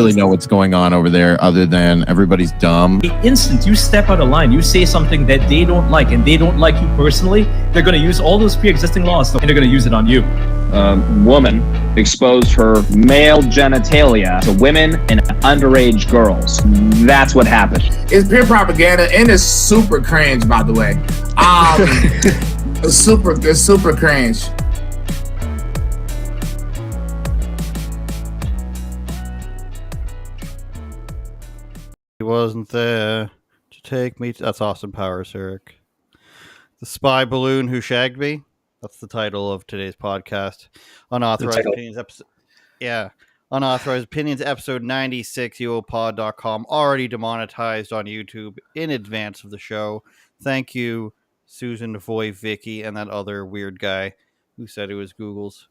really know what's going on over there other than everybody's dumb. The instant you step out of line, you say something that they don't like and they don't like you personally, they're going to use all those pre-existing laws and they're going to use it on you. A woman exposed her male genitalia to women and underage girls. That's what happened. It's pure propaganda and it's super cringe, by the way. It's super cringe. He wasn't there to take me. That's Austin Powers, Eric. The spy balloon who shagged me. That's the title of today's podcast. Unauthorized Opinions episode. Yeah. Unauthorized Opinions episode 96, uopod.com. Already demonetized on YouTube in advance of the show. Thank you, Susan DeVoy, Vicky, and that other weird guy who said it was Google's,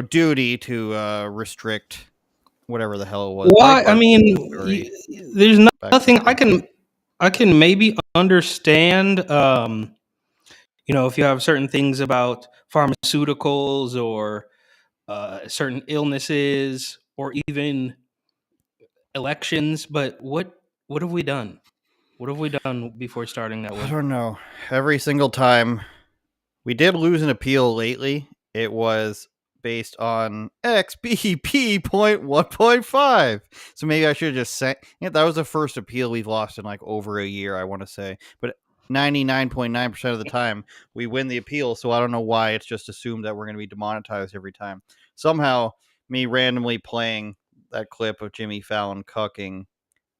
duty to restrict whatever the hell it was. Well, I mean, there's nothing I can maybe understand. If you have certain things about pharmaceuticals or certain illnesses or even elections, but what have we done? What have we done before starting that? I don't know. Every single time we did lose an appeal lately, it was based on XBP.1.5. So maybe I should have just said that was the first appeal we've lost in like over a year, I want to say. But 99.9% of the time we win the appeal, so I don't know why it's just assumed that we're going to be demonetized every time. Somehow, me randomly playing that clip of Jimmy Fallon cucking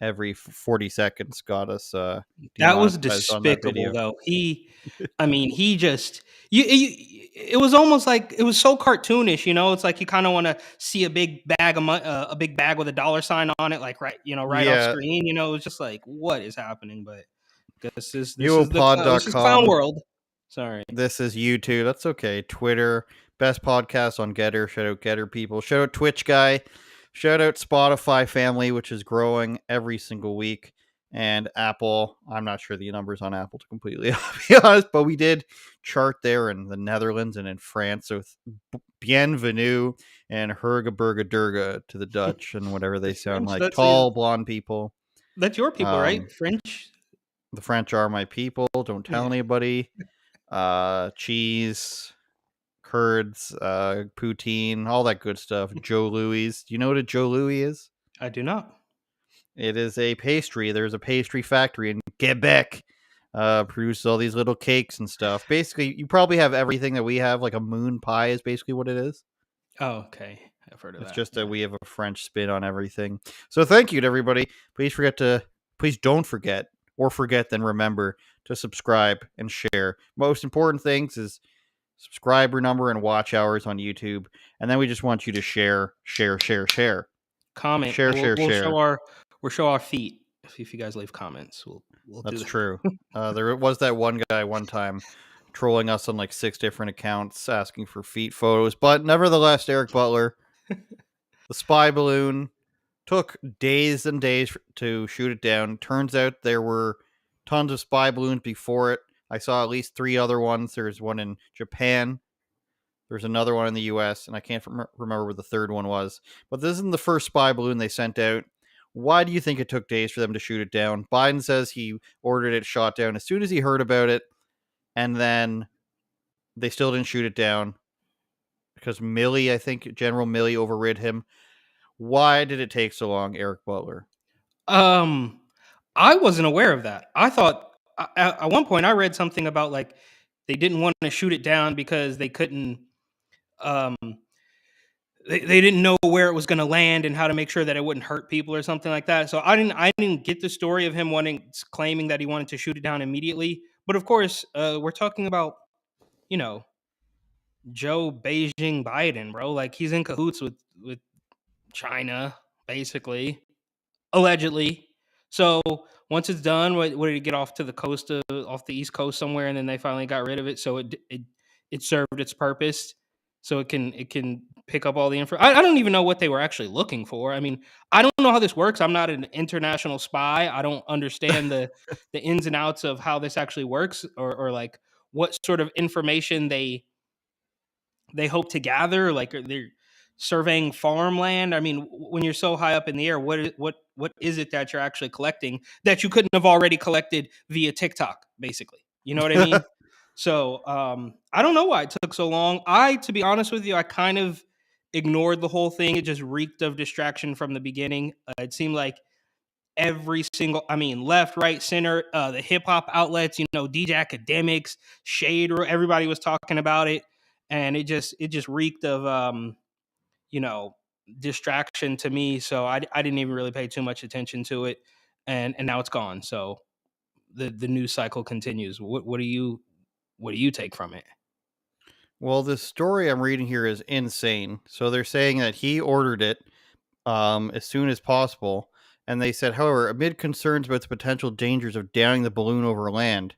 every 40 seconds got us that was despicable, though. It was almost like it was so cartoonish, it's like you kind of want to see a big bag with a dollar sign on it, like right off screen. It was just like, what is happening? But this is clown world. Sorry, this is YouTube. That's okay. Twitter, best podcast on Getter. Shout out Getter people. Shout out Twitch guy. Shout out Spotify family, which is growing every single week. And Apple, I'm not sure the numbers on Apple to completely be honest, but we did chart there in the Netherlands and in France. So bienvenue and Hergeburger Durga to the Dutch and whatever they sound like. Tall, blonde people. That's your people, right? French? The French are my people. Don't tell anybody. Cheese. Curds, poutine, all that good stuff. Joe Louis. Do you know what a Joe Louis is? I do not. It is a pastry. There's a pastry factory in Quebec. Produces all these little cakes and stuff. Basically, you probably have everything that we have, like a moon pie is basically what it is. Oh, okay. I've heard of that. It's just that we have a French spin on everything. So thank you to everybody. Please don't forget, or forget then remember to subscribe and share. Most important things is subscriber number and watch hours on YouTube, and then we just want you to share, comment, share. We'll show our feet if you guys leave comments. We'll That's do that. true. There was that one guy one time trolling us on like 6 different accounts asking for feet photos, but nevertheless, Eric Butler, the spy balloon took days and days to shoot it down. Turns out there were tons of spy balloons before it. I saw at least 3 other ones. There's one in Japan. There's another one in the U.S., and I can't remember where the third one was. But this isn't the first spy balloon they sent out. Why do you think it took days for them to shoot it down? Biden says he ordered it shot down as soon as he heard about it, and then they still didn't shoot it down because General Milley overrid him. Why did it take so long, Eric Butler? I wasn't aware of that. I thought at one point I read something about like they didn't want to shoot it down because they couldn't they didn't know where it was going to land and how to make sure that it wouldn't hurt people or something like that. So I didn't get the story of him claiming that he wanted to shoot it down immediately. But of course, we're talking about, Joe Beijing Biden, bro. Like he's in cahoots with China, basically, allegedly. So once it's done, what did it get off to the coast off the East Coast somewhere, and then they finally got rid of it. So it served its purpose. So it can pick up all the info. I don't even know what they were actually looking for. I mean, I don't know how this works. I'm not an international spy. I don't understand the ins and outs of how this actually works, or like what sort of information they hope to gather. Like, surveying farmland. I mean, when you're so high up in the air, what is it that you're actually collecting that you couldn't have already collected via TikTok, basically? You know what I mean? So I don't know why it took so long. To be honest with you, I kind of ignored the whole thing. It just reeked of distraction from the beginning. It seemed like every single, I mean, left, right, center, the hip hop outlets, DJ Academics, Shade, everybody was talking about it, and it just reeked of you know distraction to me. So I didn't even really pay too much attention to it, and now it's gone. So the news cycle continues. What do you take from it? Well, this story I'm reading here is insane. So they're saying that he ordered it as soon as possible. And they said, however, amid concerns about the potential dangers of downing the balloon over land,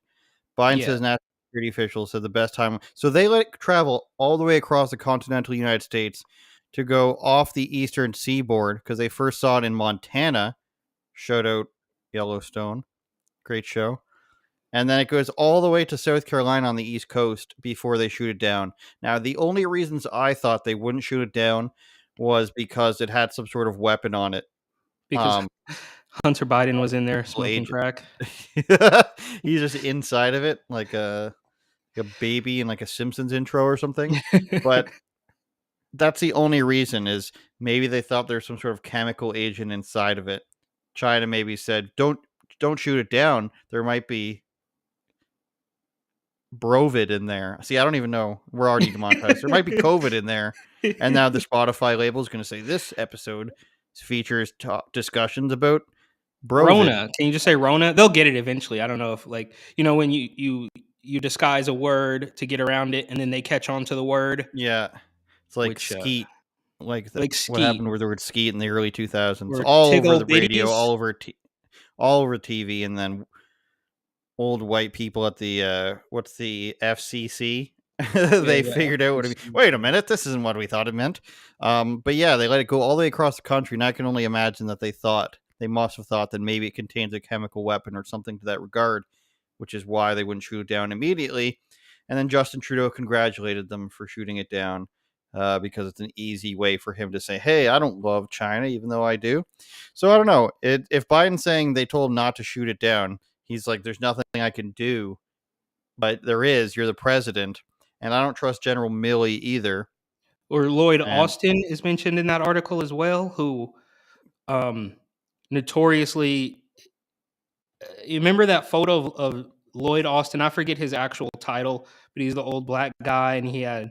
Biden Yeah, says national security officials said the best time. So they let it travel all the way across the continental United States to go off the eastern seaboard because they first saw it in Montana. Shout out Yellowstone. Great show. And then it goes all the way to South Carolina on the East Coast before they shoot it down. Now, the only reasons I thought they wouldn't shoot it down was because it had some sort of weapon on it. because Hunter Biden was in there Chemical smoking agent. crack. He's just inside of it, like a baby in like a Simpsons intro or something. But that's the only reason, is maybe they thought there's some sort of chemical agent inside of it. China maybe said, don't shoot it down. There might be Brovid in there. See, I don't even know. We're already demonetized. There might be COVID in there. And now the Spotify label is going to say this episode features discussions about Brovid. Rona. Can you just say Rona? They'll get it eventually. I don't know if when you disguise a word to get around it, and then they catch on to the word. Yeah. It's like Which, skeet. Like what skeet. happened with the word skeet in the early 2000s. Or All over tickle the radio, bitties. all over TV, and then old white people at the what's the FCC? They Yeah, figured out what it means. Wait a minute, this isn't what we thought it meant. But yeah, they let it go all the way across the country, and I can only imagine that they must have thought that maybe it contains a chemical weapon or something to that regard, which is why they wouldn't shoot it down immediately. And then Justin Trudeau congratulated them for shooting it down because it's an easy way for him to say, hey, I don't love China, even though I do. So I don't know. If Biden's saying they told him not to shoot it down, he's like, there's nothing I can do. But there is. You're the president. And I don't trust General Milley either. Or Lloyd Austin is mentioned in that article as well, who notoriously. You remember that photo of Lloyd Austin? I forget his actual title, but he's the old black guy, and he had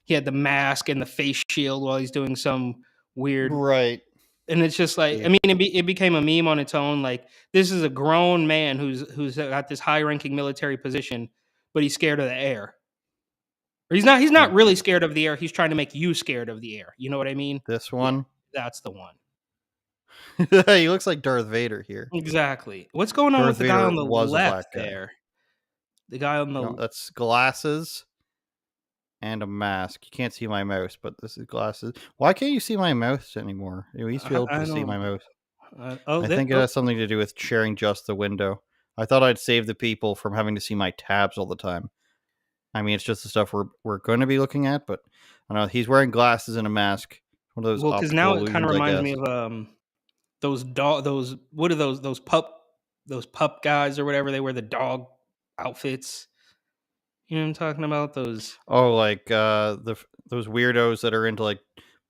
the mask and the face shield while he's doing some weird. Right. And it's just like, I mean, it became a meme on its own. Like, this is a grown man who's got this high ranking military position, but he's scared of the air. Or he's not really scared of the air. He's trying to make you scared of the air. You know what I mean? This one? Yeah, that's the one. He looks like Darth Vader here. Exactly. What's going on with the guy on the left there? The guy on the... No, that's glasses and a mask. You can't see my mouse, but this is glasses. Why can't you see my mouse anymore? You used to be able to see my mouse. I think it has something to do with sharing just the window. I thought I'd save the people from having to see my tabs all the time. I mean, it's just the stuff we're going to be looking at, but I don't know. He's wearing glasses and a mask. One of those. Well, because now it kind of reminds me of what are those pup guys or whatever, they wear the dog outfits. You know what I'm talking about? Those. Oh, like those weirdos that are into like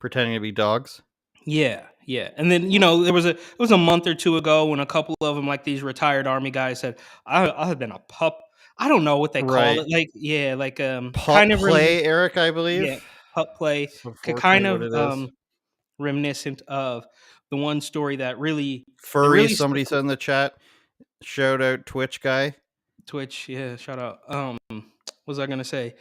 pretending to be dogs. Yeah. And then, it was a month or two ago when a couple of them, like these retired army guys, said, I have been a pup. I don't know what they call it. Like, yeah, like pup kind of play, Eric, I believe. Yeah, pup play. Kind of reminiscent of the one story that really furry. Somebody said in the chat. Shout out Twitch guy. Twitch, yeah, shout out. What was I gonna say?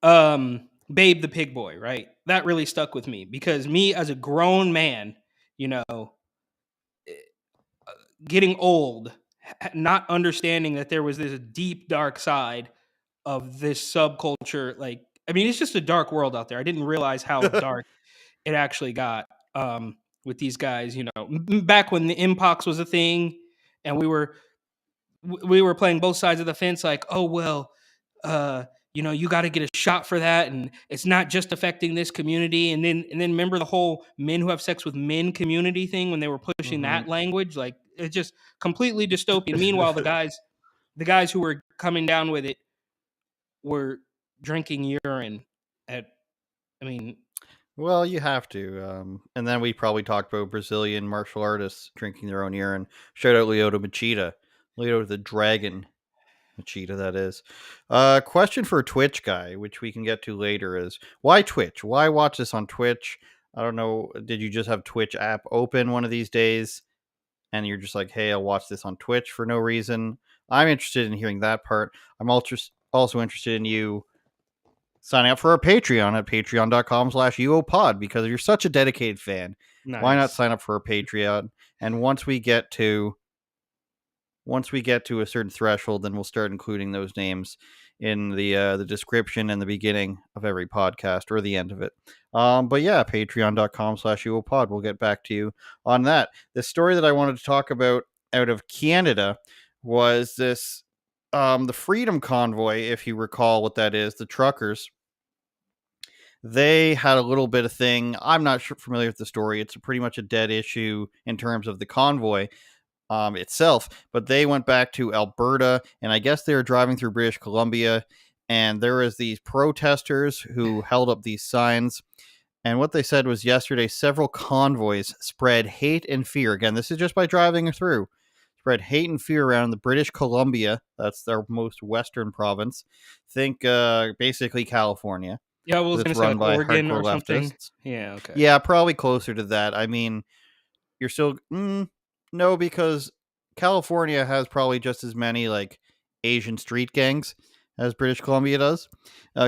Babe the Pig Boy, right? That really stuck with me because me as a grown man, getting old, not understanding that there was this deep dark side of this subculture. Like, I mean, it's just a dark world out there. I didn't realize how dark it actually got with these guys. Back when the Impox was a thing, and we were playing both sides of the fence. Like, oh well, you got to get a shot for that, and it's not just affecting this community. And then remember the whole men who have sex with men community thing when they were pushing that language. Like, it's just completely dystopian. Meanwhile, the guys who were coming down with it were drinking urine at. I mean, Well, you have to. And then we probably talked about Brazilian martial artists drinking their own urine. Shout out Lyoto Machida. Lyoto the Dragon Machida, that is. Question for a Twitch guy, which we can get to later, is why Twitch? Why watch this on Twitch? I don't know. Did you just have Twitch app open one of these days and you're just like, hey, I'll watch this on Twitch for no reason? I'm interested in hearing that part. I'm also interested in you signing up for our Patreon at patreon.com/UOPod because you're such a dedicated fan. nice. Why not sign up for our Patreon? And once we get to a certain threshold, then we'll start including those names in the description and the beginning of every podcast or the end of it. But yeah, patreon.com/UOPod. We'll get back to you on that. The story that I wanted to talk about out of Canada was this the Freedom Convoy, if you recall what that is, the truckers. They had a little bit of thing. I'm not familiar with the story. It's pretty much a dead issue in terms of the convoy itself, but they went back to Alberta, and I guess they were driving through British Columbia, and there was these protesters who held up these signs, and what they said was yesterday several convoys spread hate and fear. Again, this is just by driving through. Spread hate and fear around the British Columbia. That's their most western province. Think basically California. Yeah, I was going to say Run by Oregon hardcore or something. leftists. Yeah, okay. Yeah, probably closer to that. I mean, you're still no, because California has probably just as many like Asian street gangs as British Columbia does.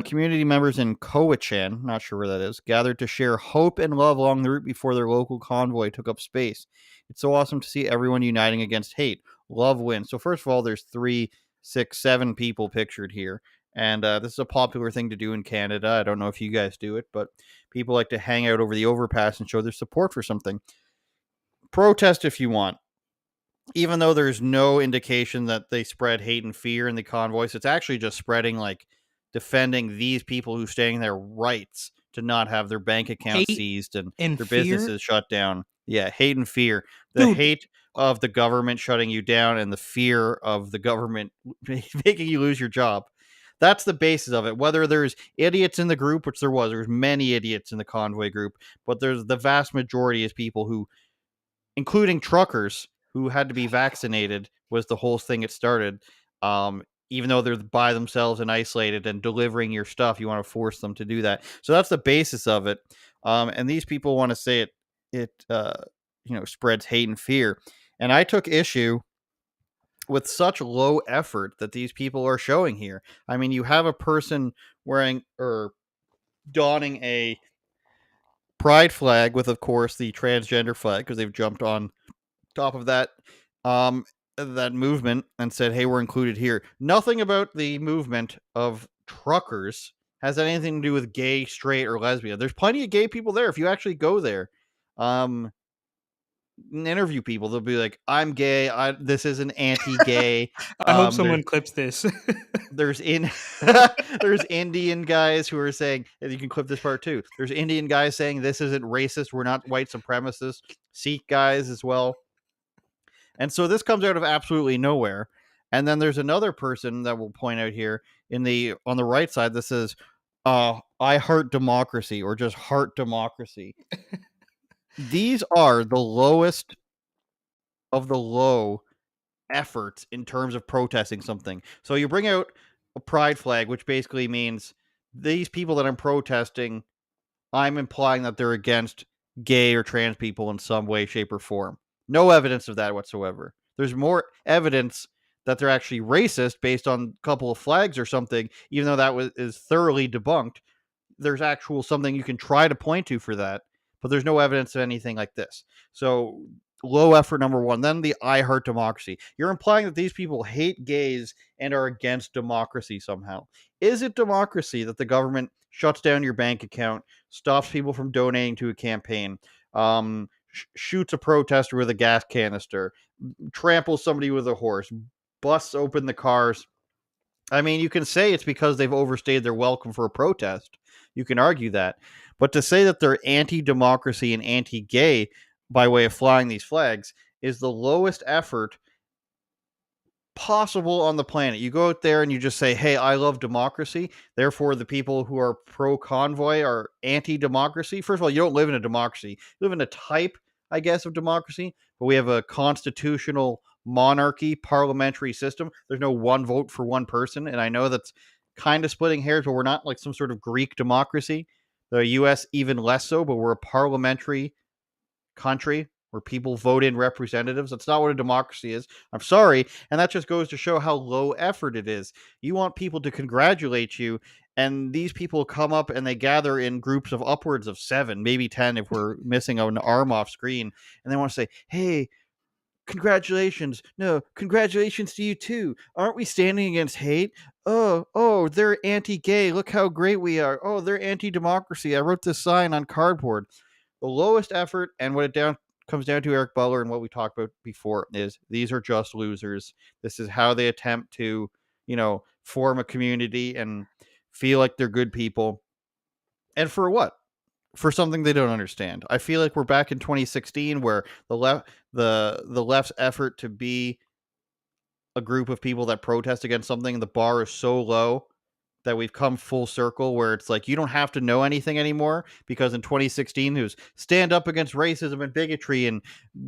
Community members in Cowichan, not sure where that is, gathered to share hope and love along the route before their local convoy took up space. It's so awesome to see everyone uniting against hate. Love wins. So first of all, there's 3, 6, 7 people pictured here. And this is a popular thing to do in Canada. I don't know if you guys do it, but people like to hang out over the overpass and show their support for something. Protest if you want. Even though there's no indication that they spread hate and fear in the convoys, it's actually just spreading like defending these people who staying their rights to not have their bank accounts seized and their fear? businesses shut down. Yeah, hate and fear. The hate of the government shutting you down and the fear of the government making you lose your job. That's the basis of it. Whether there's idiots in the group, which there's many idiots in the convoy group, but there's the vast majority is people who, including truckers who had to be vaccinated, was the whole thing it started. Even though they're by themselves and isolated and delivering your stuff, you want to force them to do that. So that's the basis of it. And these people want to say it spreads hate and fear. And I took issue with such low effort that these people are showing here. I mean, you have a person wearing or donning a pride flag with, of course, the transgender flag because they've jumped on top of that that movement and said, hey, we're included here. Nothing about the movement of truckers has anything to do with gay, straight, or lesbian. There's plenty of gay people there. If you actually go there and interview people, they'll be like, I'm gay, this is an anti-gay. I hope someone clips this. There's Indian guys who are saying, and you can clip this part too, there's Indian guys saying this isn't racist, we're not white supremacists. Sikh guys as well. And so this comes out of absolutely nowhere. And then there's another person that we'll point out here on the right side that says, I heart democracy, or just heart democracy. These are the lowest of the low efforts in terms of protesting something. So you bring out a pride flag, which basically means these people that I'm protesting, I'm implying that they're against gay or trans people in some way, shape, or form. No evidence of that whatsoever. There's more evidence that they're actually racist based on a couple of flags or something, even though that is thoroughly debunked. There's actual something you can try to point to for that, but there's no evidence of anything like this. So low effort, number one. Then the I heart democracy. You're implying that these people hate gays and are against democracy somehow. Is it democracy that the government shuts down your bank account, stops people from donating to a campaign, shoots a protester with a gas canister, tramples somebody with a horse, busts open the cars I mean, you can say it's because they've overstayed their welcome for a protest. You can argue that. But to say that they're anti-democracy and anti-gay by way of flying these flags is the lowest effort possible on the planet. You go out there and you just say, "Hey, I love democracy. Therefore, the people who are pro convoy are anti-democracy." First of all, you don't live in a democracy. You live in a type, I guess, of democracy. But we have a constitutional monarchy, parliamentary system. There's no one vote for one person, and I know that's kind of splitting hairs, but we're not like some sort of Greek democracy. The U.S. even less so, but we're a parliamentary country where people vote in representatives. That's not what a democracy is. I'm sorry. And that just goes to show how low effort it is. You want people to congratulate you, and these people come up and they gather in groups of upwards of 7, maybe 10 if we're missing an arm off screen. And they want to say, "Hey, congratulations. No, congratulations to you too. Aren't we standing against hate? Oh, they're anti-gay. Look how great we are. Oh, they're anti-democracy. I wrote this sign on cardboard." The lowest effort, and what it comes down to, Eric Butler, and what we talked about before, is these are just losers. This is how they attempt to, form a community and feel like they're good people. And for what? For something they don't understand. I feel like we're back in 2016 where the left's effort to be a group of people that protest against something, the bar is so low that we've come full circle where it's like you don't have to know anything anymore, because in 2016 it was stand up against racism and bigotry and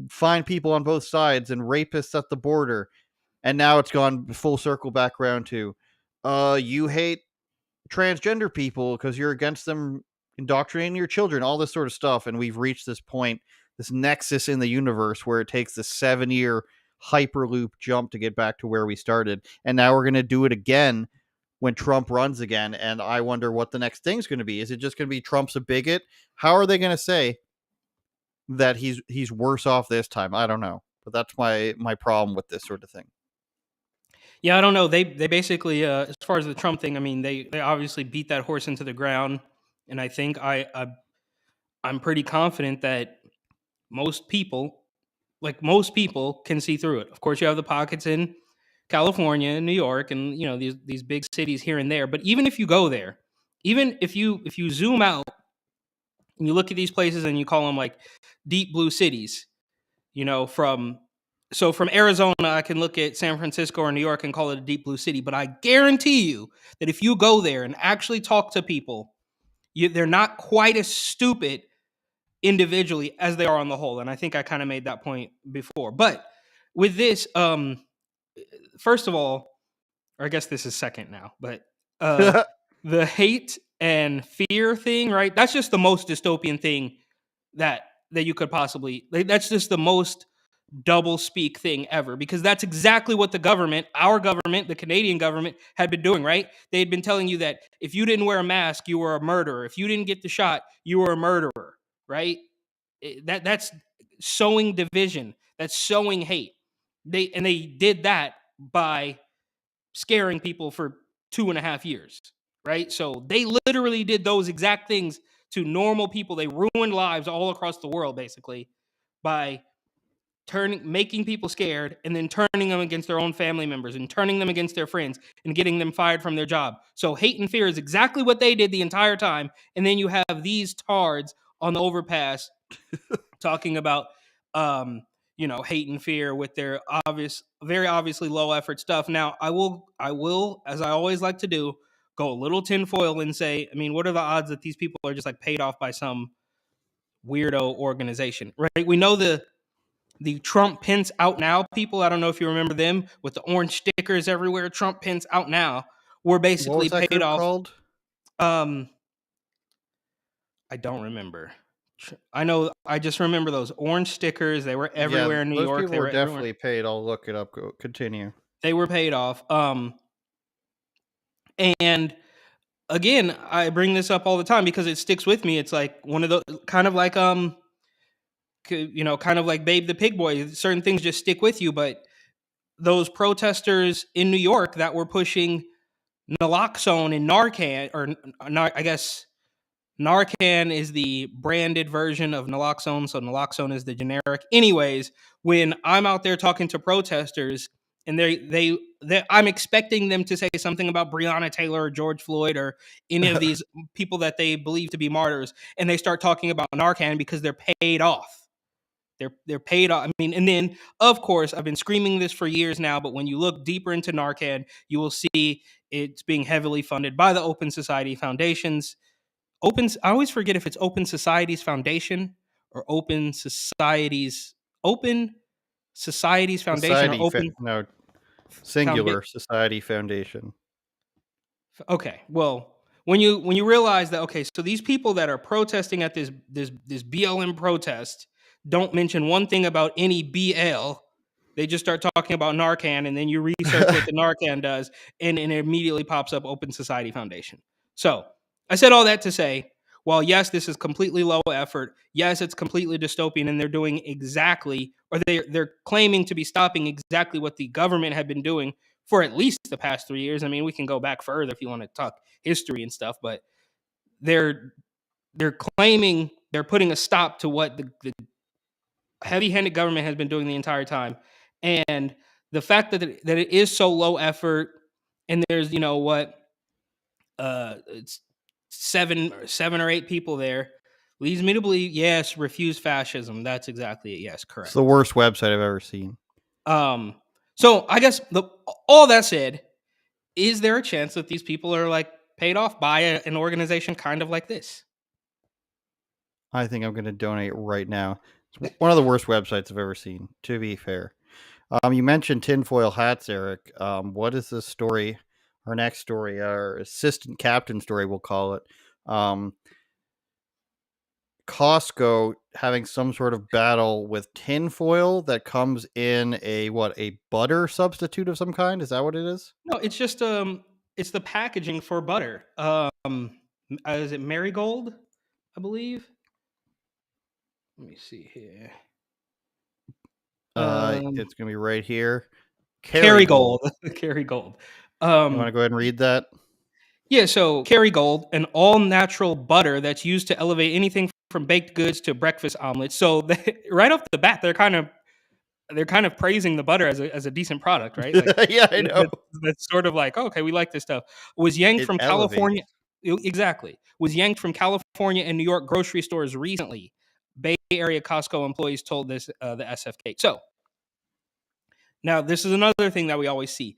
find people on both sides and rapists at the border. And now it's gone full circle back around to you hate transgender people because you're against them indoctrinating your children, all this sort of stuff. And we've reached this point, this nexus in the universe where it takes the 7-year hyperloop jump to get back to where we started. And now we're going to do it again when Trump runs again. And I wonder what the next thing's going to be. Is it just going to be Trump's a bigot? How are they going to say that he's worse off this time? I don't know. But that's my problem with this sort of thing. Yeah, I don't know. They basically, as far as the Trump thing, I mean, they obviously beat that horse into the ground, and I think I'm pretty confident that most people, can see through it. Of course, you have the pockets in California and New York, and these big cities here and there. But even if you go there, even if you zoom out and you look at these places and you call them like deep blue cities, from Arizona, I can look at San Francisco or New York and call it a deep blue city. But I guarantee you that if you go there and actually talk to people, they're not quite as stupid individually as they are on the whole. And I think I kind of made that point before. But with this, first of all, or I guess this is second now, but the hate and fear thing, right? That's just the most dystopian thing that you could possibly. That's just the most double speak thing ever, because that's exactly what our government, the Canadian government, had been doing, right? They had been telling you that if you didn't wear a mask, you were a murderer. If you didn't get the shot, you were a murderer, right? That's sowing division. That's sowing hate. They did that by scaring people for 2.5 years, right? So they literally did those exact things to normal people. They ruined lives all across the world, basically, by making people scared and then turning them against their own family members and turning them against their friends and getting them fired from their job. So hate and fear is exactly what they did the entire time. And then you have these tards on the overpass talking about hate and fear with their very obviously low effort stuff. Now I will, as I always like to do, go a little tinfoil and say, I mean, what are the odds that these people are just like paid off by some weirdo organization, right? We know the Trump Pence Out Now people. I don't know if you remember them with the orange stickers everywhere. Trump Pence Out Now were basically What was that paid group off. called? I don't remember. I know. I just remember those orange stickers. They were everywhere in New York. People They were definitely paid. I'll look it up. Continue. They were paid off. And again, I bring this up all the time because it sticks with me. It's like one of the kind of like Babe the Pig Boy. Certain things just stick with you. But those protesters in New York that were pushing naloxone and Narcan, or I guess Narcan is the branded version of naloxone, so naloxone is the generic. Anyways, when I'm out there talking to protesters and I'm expecting them to say something about Breonna Taylor or George Floyd or any of these people that they believe to be martyrs, and they start talking about Narcan because they're paid off. They're paid off. I mean, and then of course I've been screaming this for years now, but when you look deeper into Narcan, you will see it's being heavily funded by the Open Society Foundations. I always forget if it's Open Societies Foundation or Open Societies Foundation or No, Foundation. singular Society Foundation. Okay, well, when you realize that, okay, so these people that are protesting at this BLM protest don't mention one thing about any BL. They just start talking about Narcan, and then you research what the Narcan does, and it immediately pops up Open Society Foundation. So I said all that to say, while yes, this is completely low effort, yes, it's completely dystopian, and they're doing exactly, or they're claiming to be stopping exactly what the government had been doing for at least the past 3 years. I mean, we can go back further if you want to talk history and stuff, but they're claiming they're putting a stop to what the heavy-handed government has been doing the entire time. And the fact that it is so low effort, and there's it's seven or eight people there, leads me to believe, yes, refuse fascism. That's exactly it. Yes, correct. It's the worst website I've ever seen. So I guess all that said, is there a chance that these people are like paid off by an organization kind of like this? I think I'm going to donate right now. It's one of the worst websites I've ever seen, to be fair. You mentioned tinfoil hats, Eric. What is this story? Our next story, our assistant captain story, we'll call it. Costco having some sort of battle with tinfoil that comes in a butter substitute of some kind? Is that what it is? No, it's just it's the packaging for butter. Is it Marigold? I believe. Let me see here. It's gonna be right here. Kerrygold. Kerrygold. You want to go ahead and read that? Yeah, so Kerrygold, an all-natural butter that's used to elevate anything from baked goods to breakfast omelets. So right off the bat, they're kind of praising the butter as a decent product, right? Like, yeah, I know. That's sort of like, okay, we like this stuff. Was yanked from California. Exactly. Was yanked from California and New York grocery stores recently. Bay Area Costco employees told this the SFK. So now this is another thing that we always see.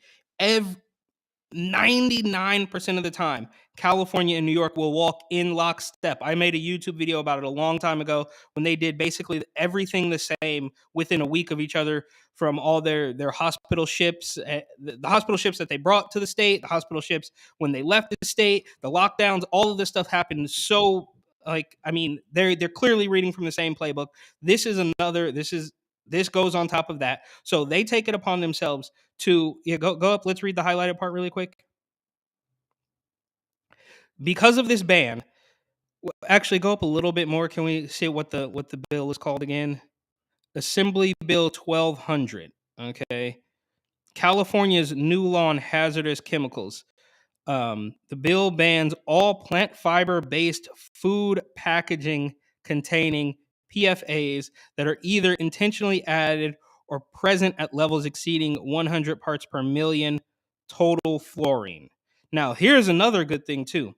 99% of the time, California and New York will walk in lockstep. I made a YouTube video about it a long time ago when they did basically everything the same within a week of each other, from all their hospital ships, the hospital ships that they brought to the state, the hospital ships when they left the state, the lockdowns, all of this stuff happened so, like, I mean, they're clearly reading from the same playbook. This goes on top of that. So they take it upon themselves to go up. Let's read the highlighted part really quick. Because of this ban, actually go up a little bit more. Can we see what the bill is called again? Assembly Bill 1200. Okay. California's new law on hazardous chemicals. The bill bans all plant fiber based food packaging containing PFAs that are either intentionally added or present at levels exceeding 100 parts per million total fluorine. Now, here's another good thing too.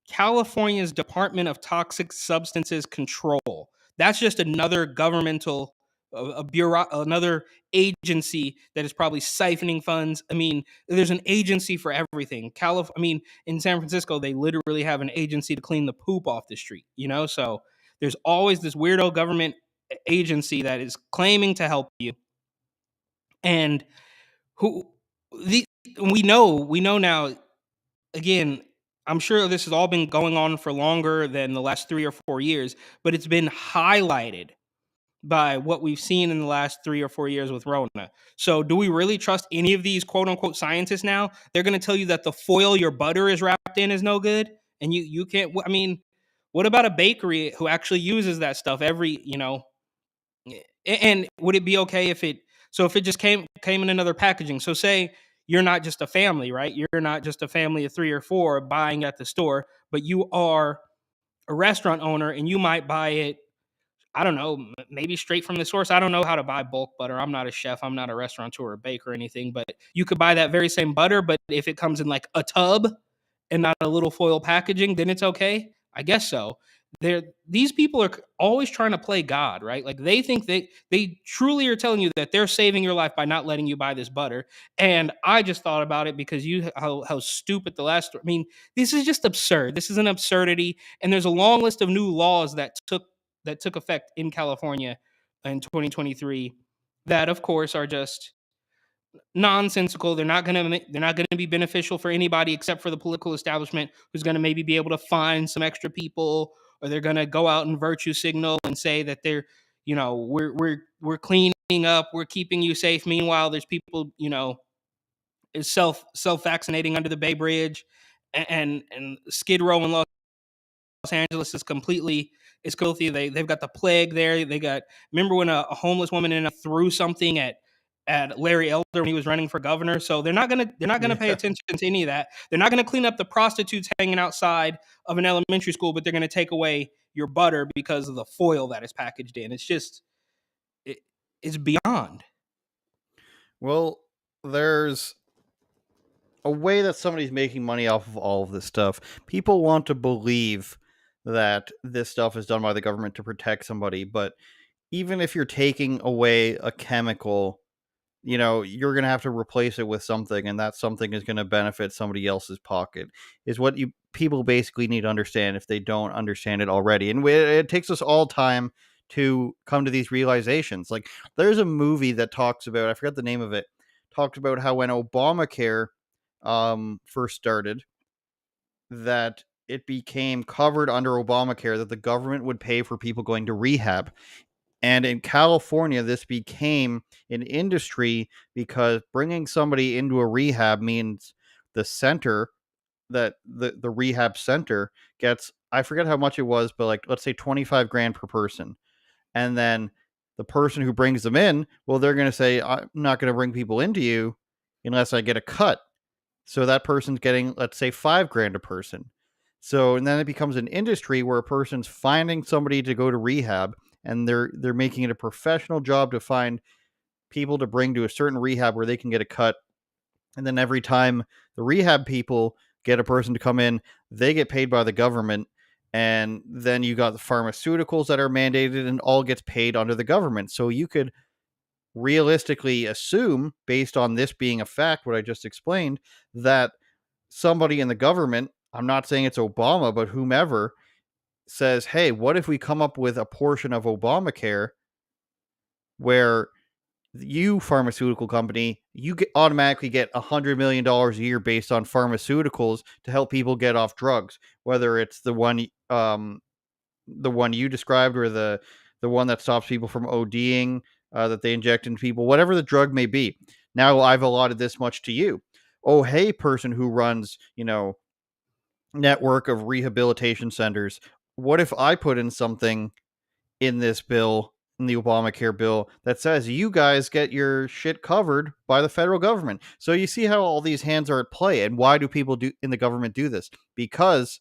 California's Department of Toxic Substances Control. That's just another governmental, another agency that is probably siphoning funds. I mean, there's an agency for everything. In San Francisco, they literally have an agency to clean the poop off the street. So there's always this weirdo government agency that is claiming to help you, and we know now. Again, I'm sure this has all been going on for longer than the last 3 or 4 years, but it's been highlighted by what we've seen in the last 3 or 4 years with Rona. So do we really trust any of these quote unquote scientists now? They're going to tell you that the foil your butter is wrapped in is no good. And you can't, I mean, what about a bakery who actually uses that stuff and would it be okay if it just came in another packaging? So say you're not just a family, right? You're not just a family of 3 or 4 buying at the store, but you are a restaurant owner and you might buy it I don't know, maybe straight from the source. I don't know how to buy bulk butter. I'm not a chef. I'm not a restaurateur or baker or anything, but you could buy that very same butter, but if it comes in like a tub and not a little foil packaging, then it's okay. I guess so. These people are always trying to play God, right? Like they think they truly are telling you that they're saving your life by not letting you buy this butter. And I just thought about it because how stupid the last. I mean, this is just absurd. This is an absurdity, and there's a long list of new laws that took effect in California in 2023 that of course are just nonsensical. They're not going to be beneficial for anybody except for the political establishment who's going to maybe be able to find some extra people, or they're going to go out and virtue signal and say that they're, we're cleaning up, we're keeping you safe. Meanwhile, there's people, is self vaccinating under the Bay Bridge, and Skid Row in Los Angeles is filthy. They've got the plague there. Remember when a homeless woman threw something at Larry Elder when he was running for governor? So they're not gonna pay attention to any of that. They're not gonna clean up the prostitutes hanging outside of an elementary school, but they're gonna take away your butter because of the foil that is packaged in. It's just it's beyond. Well, there's a way that somebody's making money off of all of this stuff. People want to believe that this stuff is done by the government to protect somebody, but even if you're taking away a chemical, you're going to have to replace it with something, and that something is going to benefit somebody else's pocket, is what people basically need to understand if they don't understand it already. And it takes us all time to come to these realizations. Like, there's a movie that talks about, I forgot the name of it, talked about how when Obamacare first started, that it became covered under Obamacare that the government would pay for people going to rehab. And in California, this became an industry because bringing somebody into a rehab means the center, that the rehab center gets, I forget how much it was, but like, let's say 25 grand per person. And then the person who brings them in, well, they're going to say, I'm not going to bring people into you unless I get a cut. So that person's getting, let's say, 5 grand a person. So, and then it becomes an industry where a person's finding somebody to go to rehab, and they're making it a professional job to find people to bring to a certain rehab where they can get a cut. And then every time the rehab people get a person to come in, they get paid by the government. And then you got the pharmaceuticals that are mandated, and all gets paid under the government. So you could realistically assume, based on this being a fact, what I just explained, that somebody in the government, I'm not saying it's Obama, but whomever, says, hey, what if we come up with a portion of Obamacare where you, pharmaceutical company, you automatically get $100 million a year based on pharmaceuticals to help people get off drugs, whether it's the one you described, or the one that stops people from ODing, that they inject into people, whatever the drug may be. Now I've allotted this much to you. Oh, hey, person who runs, network of rehabilitation centers, what if I put in something in this bill, in the Obamacare bill, that says you guys get your shit covered by the federal government? So you see how all these hands are at play. And why do people in the government do this? Because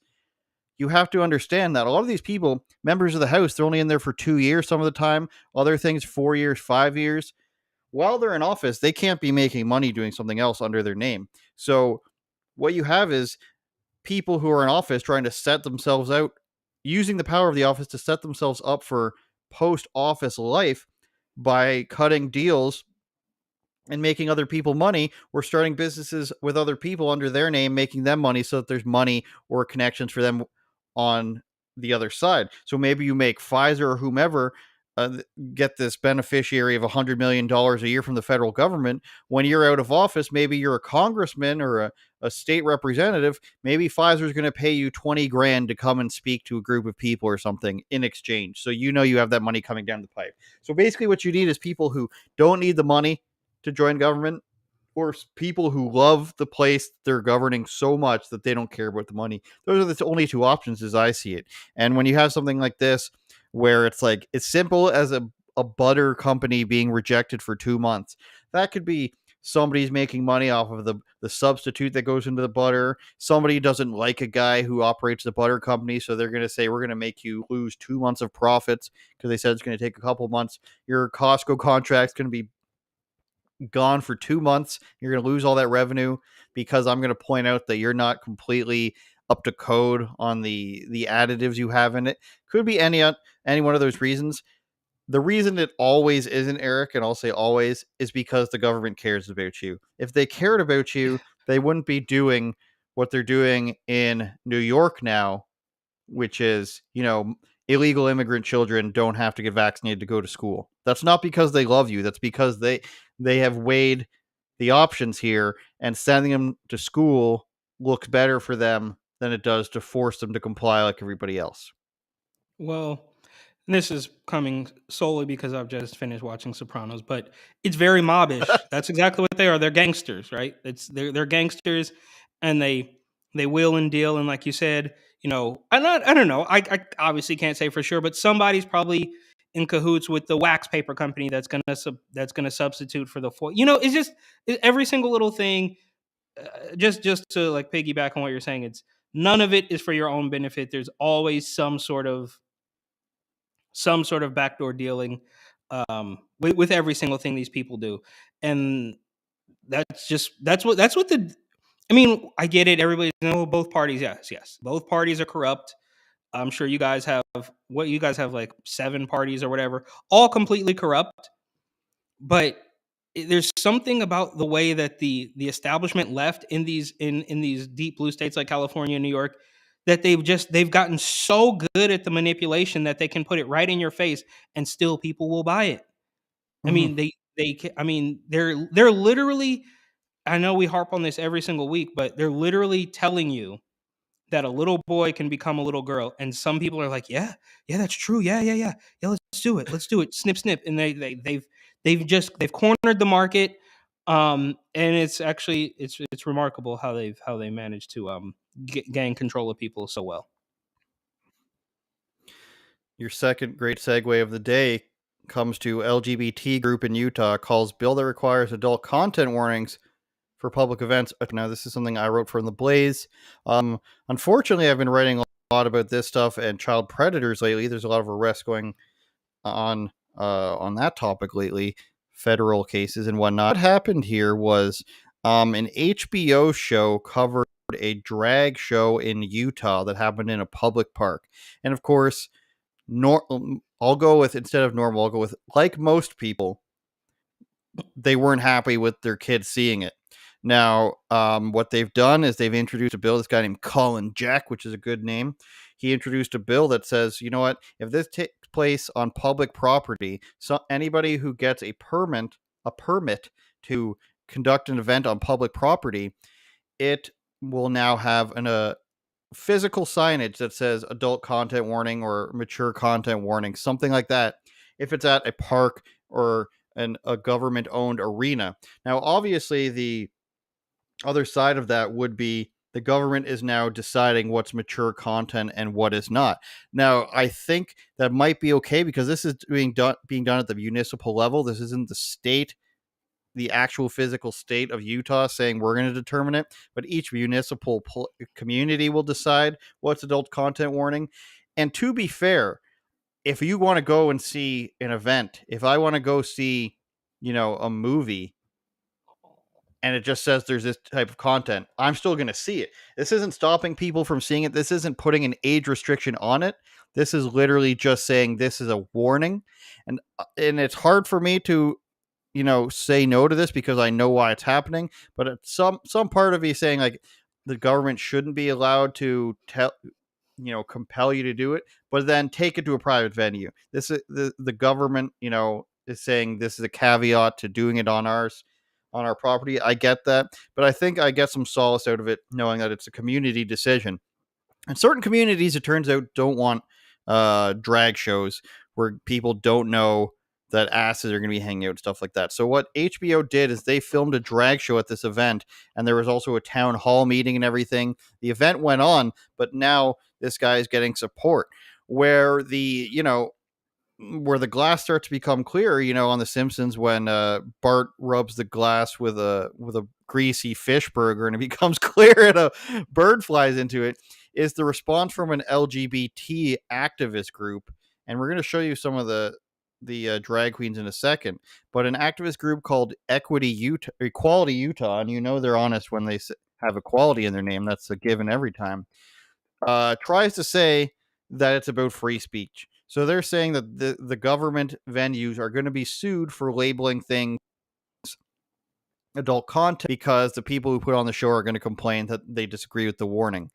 you have to understand that a lot of these people, members of the House, they're only in there for 2 years some of the time. Other things, 4 years, 5 years. While they're in office, they can't be making money doing something else under their name. So what you have is people who are in office trying to set themselves out, using the power of the office to set themselves up for post-office life by cutting deals and making other people money, or starting businesses with other people under their name, making them money so that there's money or connections for them on the other side. So maybe you make Pfizer or whomever get this beneficiary of $100 million a year from the federal government. When you're out of office, maybe you're a congressman or a state representative. Maybe Pfizer is going to pay you 20 grand to come and speak to a group of people or something in exchange. So you have that money coming down the pipe. So basically what you need is people who don't need the money to join government, or people who love the place they're governing so much that they don't care about the money. Those are the only two options as I see it. And when you have something like this, where it's like, it's simple as a butter company being rejected for 2 months, that could be somebody's making money off of the substitute that goes into the butter. Somebody doesn't like a guy who operates the butter company, so they're going to say, we're going to make you lose 2 months of profits because they said it's going to take a couple months. Your Costco contract's going to be gone for 2 months. You're going to lose all that revenue because I'm going to point out that you're not completely up to code on the additives you have in it. Could be any one of those reasons. The reason it always isn't, Eric, and I'll say always, is because the government cares about you. If they cared about you, they wouldn't be doing what they're doing in New York now, which is, illegal immigrant children don't have to get vaccinated to go to school. That's not because they love you. That's because they have weighed the options here, and sending them to school looks better for them than it does to force them to comply like everybody else. Well, this is coming solely because I've just finished watching Sopranos, but it's very mobbish. That's exactly what they are. They're gangsters, right? They're gangsters, and they wheel and deal. And like you said, I don't know. I obviously can't say for sure, but somebody's probably in cahoots with the wax paper company that's gonna substitute for the foil. It's just every single little thing. Just to like piggyback on what you're saying, it's none of it is for your own benefit. There's always some sort of backdoor dealing with every single thing these people do, and that's what the. I mean, I get it. Everybody both parties. Yes, both parties are corrupt. I'm sure you guys have like 7 parties or whatever, all completely corrupt. But there's something about the way that the establishment left in these deep blue states like California and New York, that they've gotten so good at the manipulation that they can put it right in your face and still people will buy it. I mean, they're literally, I know we harp on this every single week, but they're literally telling you that a little boy can become a little girl, and some people are like, yeah, that's true, yeah, let's do it, snip snip, and they've cornered the market, and it's actually it's remarkable how they managed to gain control of people so well. Your second great segue of the day comes to LGBT group in Utah calls bill that requires adult content warnings for public events. Now, this is something I wrote for in the Blaze. Unfortunately, I've been writing a lot about this stuff and child predators lately. There's a lot of arrests going on that topic lately, federal cases and whatnot. What happened here was an HBO show covered a drag show in Utah that happened in a public park. And of course, I'll go with, instead of normal, I'll go with, like most people, they weren't happy with their kids seeing it. Now, what they've done is they've introduced a bill. This guy named Colin Jack, which is a good name, he introduced a bill that says, you know what, if this takes place on public property, so anybody who gets a permit to conduct an event on public property, it will now have a physical signage that says adult content warning or mature content warning, something like that, if it's at a park or a government owned arena. Now, obviously, the other side of that would be the government is now deciding what's mature content and what is not. Now, I think that might be okay because this is being done at the municipal level. This isn't the actual physical state of Utah saying we're going to determine it, but each municipal community will decide what's adult content warning. And to be fair, if you want to go and see an event, if I want to go see, a movie, and it just says there's this type of content, I'm still going to see it. This isn't stopping people from seeing it. This isn't putting an age restriction on it. This is literally just saying this is a warning. And it's hard for me to, say no to this because I know why it's happening. But it's some part of me saying like the government shouldn't be allowed to compel you to do it, but then take it to a private venue. This is the government, is saying this is a caveat to doing it on our property. I get that, but I think I get some solace out of it knowing that it's a community decision. And certain communities, it turns out, don't want drag shows where people don't know that asses are going to be hanging out, stuff like that. So what HBO did is they filmed a drag show at this event, and there was also a town hall meeting and everything. The event went on, but now this guy is getting support where where the glass starts to become clear, on The Simpsons when Bart rubs the glass with a greasy fish burger and it becomes clear and a bird flies into it, is the response from an LGBT activist group. And we're going to show you some of the drag queens in a second, but an activist group called Equality Utah, and they're honest when they have equality in their name. That's a given every time. Tries to say that it's about free speech. So they're saying that the government venues are going to be sued for labeling things adult content because the people who put on the show are going to complain that they disagree with the warning.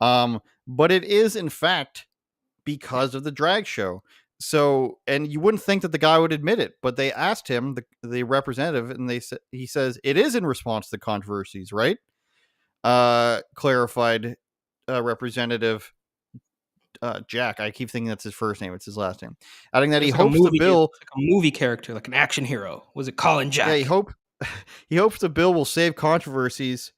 But it is, in fact, because of the drag show. So, and you wouldn't think that the guy would admit it, but they asked him, the representative, and he says it is in response to the controversies, right? Clarified Representative Jack. I keep thinking that's his first name. It's his last name. Adding that he hopes the bill, like a movie character, like an action hero. Was it Colin Jack? Yeah, he hopes the bill will save controversies,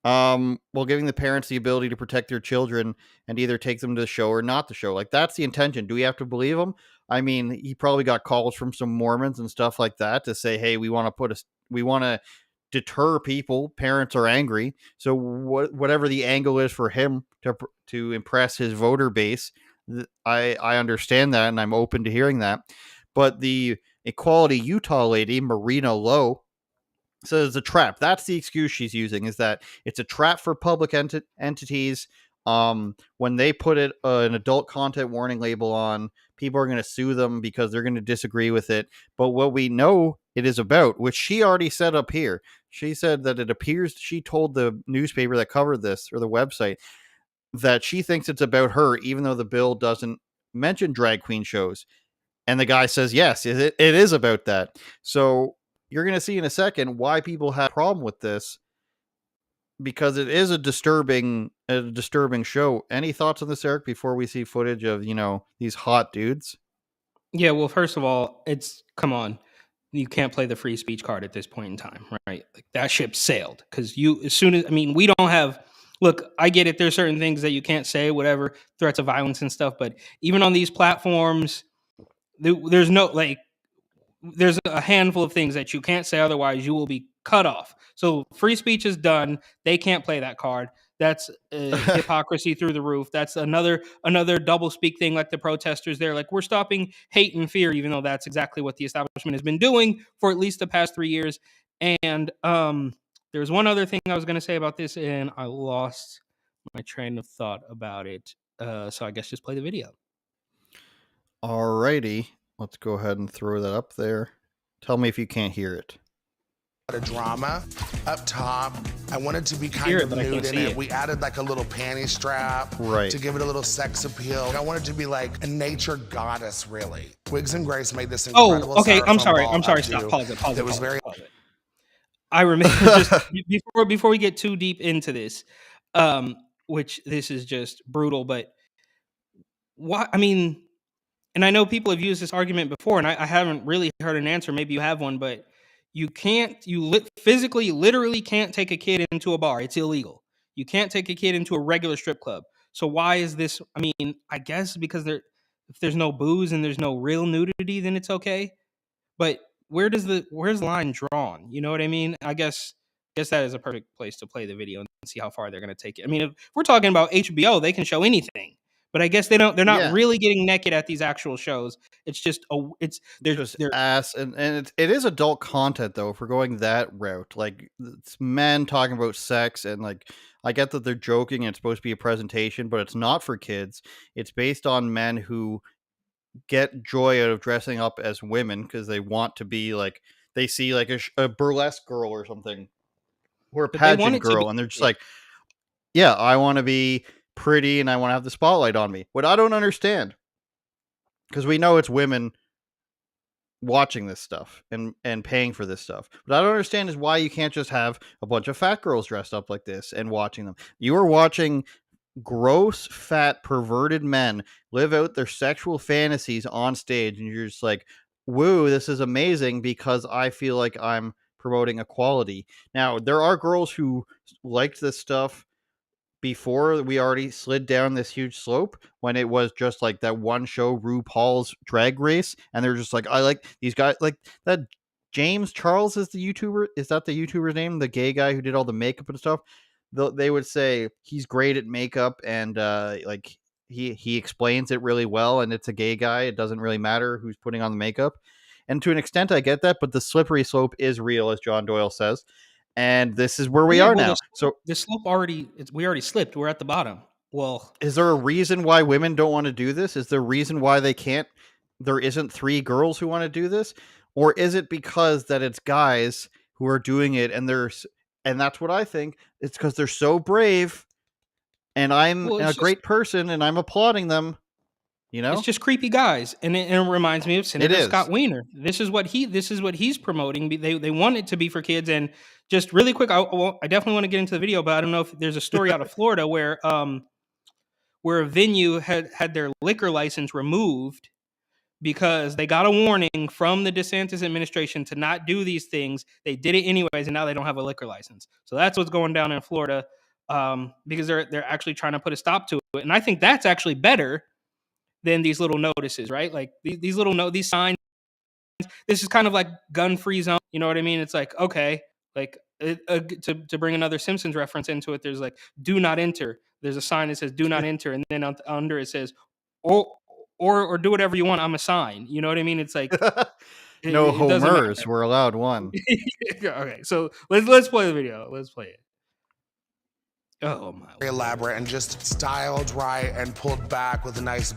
while giving the parents the ability to protect their children and either take them to the show or not the show. Like, that's the intention. Do we have to believe him? I mean, he probably got calls from some Mormons and stuff like that to say, hey, we want to deter people. Parents are angry. So whatever the angle is for him to impress his voter base, I understand that, and I'm open to hearing that. But the Equality Utah lady, Marina Lowe, says it's a trap. That's the excuse she's using, is that it's a trap for public entities. When they put an adult content warning label on, people are going to sue them because they're going to disagree with it. But what we know it is about, which she already said up here, she said that it appears, she told the newspaper that covered this, or the website, that she thinks it's about her, even though the bill doesn't mention drag queen shows. And the guy says, yes, it is about that. So you're going to see in a second why people have a problem with this, because it is a disturbing show. Any thoughts on this, Eric, before we see footage of, these hot dudes? Yeah, well, first of all, come on. You can't play the free speech card at this point in time, right? Like, that ship sailed, because we don't have, look, I get it. There's certain things that you can't say, whatever, threats of violence and stuff. But even on these platforms, there's a handful of things that you can't say, otherwise you will be cut off. So free speech is done. They can't play that card. That's hypocrisy through the roof. That's another double speak thing, like the protesters there. Like, we're stopping hate and fear, even though that's exactly what the establishment has been doing for at least the past 3 years. And there's one other thing I was going to say about this, and I lost my train of thought about it. So I guess just play the video. Alrighty. Let's go ahead and throw that up there. Tell me if you can't hear it. A drama up top. I wanted to be kind of nude in it. We added like a little panty strap to give it a little sex appeal. I wanted to be like a nature goddess, really. Wigs and Grace made this incredible. Oh, okay. I'm sorry. Stop. Pause it. It was very. I remember just before we get too deep into this, which this is just brutal. But what I mean, and I know people have used this argument before, and I haven't really heard an answer. Maybe you have one, but you physically, literally can't take a kid into a bar. It's illegal. You can't take a kid into a regular strip club. So why is this? I mean, I guess because if there's no booze and there's no real nudity, then it's okay. But where's the line drawn? You know what I mean? I guess that is a perfect place to play the video and see how far they're going to take it. I mean, if we're talking about HBO, they can show anything. But I guess they're not really getting naked at these actual shows. It's just they're ass, and it is adult content, though, if we're going that route. Like, it's men talking about sex, and like, I get that they're joking and it's supposed to be a presentation, but it's not for kids. It's based on men who get joy out of dressing up as women because they want to be like, they see like a burlesque girl or something, or a pageant girl, and they're just like, yeah, I want to be pretty and I want to have the spotlight on me. What I don't understand, because we know it's women watching this stuff and paying for this stuff, but I don't understand is why you can't just have a bunch of fat girls dressed up like this and watching them. You are watching gross, fat, perverted men live out their sexual fantasies on stage, and you're just like, woo, this is amazing because I feel like I'm promoting equality. Now, there are girls who liked this stuff before we already slid down this huge slope when it was just like that one show RuPaul's Drag Race, and they're just like, I like these guys, like that James Charles is the YouTuber. Is that the YouTuber's name? The gay guy who did all the makeup and stuff. They would say he's great at makeup, and like he explains it really well, and it's a gay guy. It doesn't really matter who's putting on the makeup. And to an extent, I get that, but the slippery slope is real, as John Doyle says. And this is where we are now. So the slope we already slipped. We're at the bottom. Well, is there a reason why women don't want to do this? Is there a reason why they can't? There isn't 3 girls who want to do this, or is it because that it's guys who are doing it, and that's what I think. It's because they're so brave, and I'm a great person, and I'm applauding them. You know, it's just creepy guys, and it reminds me of Senator Scott Wiener. This is what he's promoting. They want it to be for kids. And just really quick, I definitely want to get into the video, but I don't know if there's a story out of Florida where a venue had their liquor license removed because they got a warning from the DeSantis administration to not do these things. They did it anyways, and now they don't have a liquor license. So that's what's going down in Florida, because they're actually trying to put a stop to it. And I think that's actually better than these little notices, right? Like these signs. This is kind of like gun-free zone. You know what I mean? It's like, okay, like to bring another Simpsons reference into it, there's like, do not enter. There's a sign that says do not enter, and then under it says, or do whatever you want. I'm a sign. You know what I mean? It's like no homers. We're allowed one. Okay, so let's play the video. Let's play it. Oh my! Very elaborate and just styled right and pulled back with a nice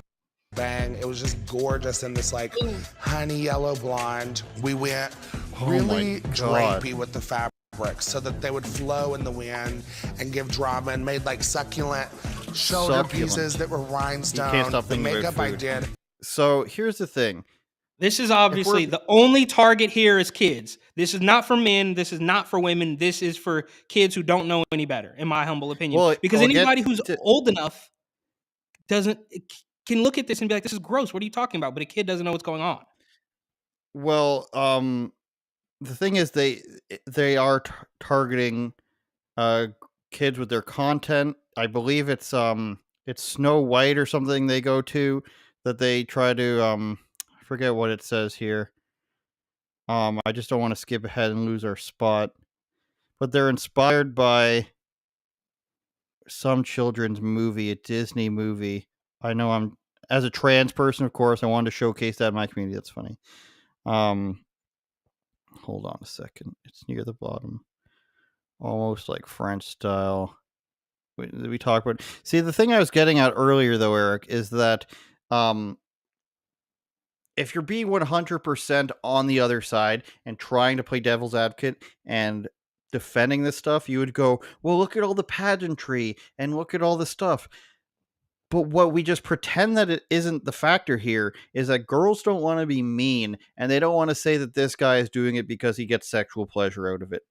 bang. It was just gorgeous in this like honey yellow blonde. We went really drapey with the fabrics so that they would flow in the wind and give drama, and made like succulent shoulder pieces that were rhinestone. The makeup I did. So here's the thing. This is obviously the only target here is kids. This is not for men. This is not for women. This is for kids who don't know any better, in my humble opinion. Well, because anybody who's old enough can look at this and be like, this is gross. What are you talking about? But a kid doesn't know what's going on. Well, the thing is they are targeting kids with their content. I believe it's Snow White or something they go to that they try to I forget what it says here. I just don't want to skip ahead and lose our spot. But they're inspired by some children's movie, a Disney movie. I know I'm, as a trans person, of course, I wanted to showcase that in my community. That's funny. Hold on a second. It's near the bottom. Almost like French style. We talk about. See, the thing I was getting at earlier, though, Eric, is that if you're being 100% on the other side and trying to play devil's advocate and defending this stuff, you would go, well, look at all the pageantry and look at all the stuff. But what we just pretend that it isn't the factor here is that girls don't want to be mean, and they don't want to say that this guy is doing it because he gets sexual pleasure out of it.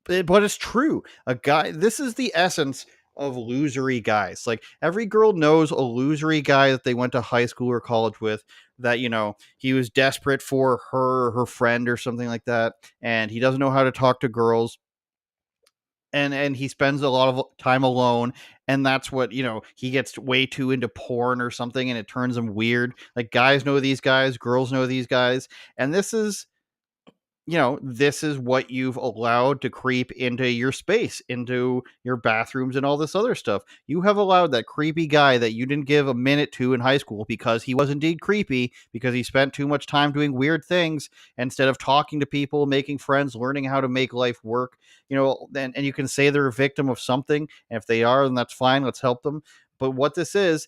But it's true. This is the essence of losery guys. Like, every girl knows a losery guy that they went to high school or college with, that, you know, he was desperate for her or her friend or something like that, and he doesn't know how to talk to girls. And he spends a lot of time alone, and that's what, you know, he gets way too into porn or something, and it turns him weird. Like, guys know these guys, girls know these guys, and this is what you've allowed to creep into your space, into your bathrooms and all this other stuff. You have allowed that creepy guy that you didn't give a minute to in high school because he was indeed creepy, because he spent too much time doing weird things instead of talking to people, making friends, learning how to make life work. You know, and you can say they're a victim of something. And if they are, then that's fine. Let's help them. But what this is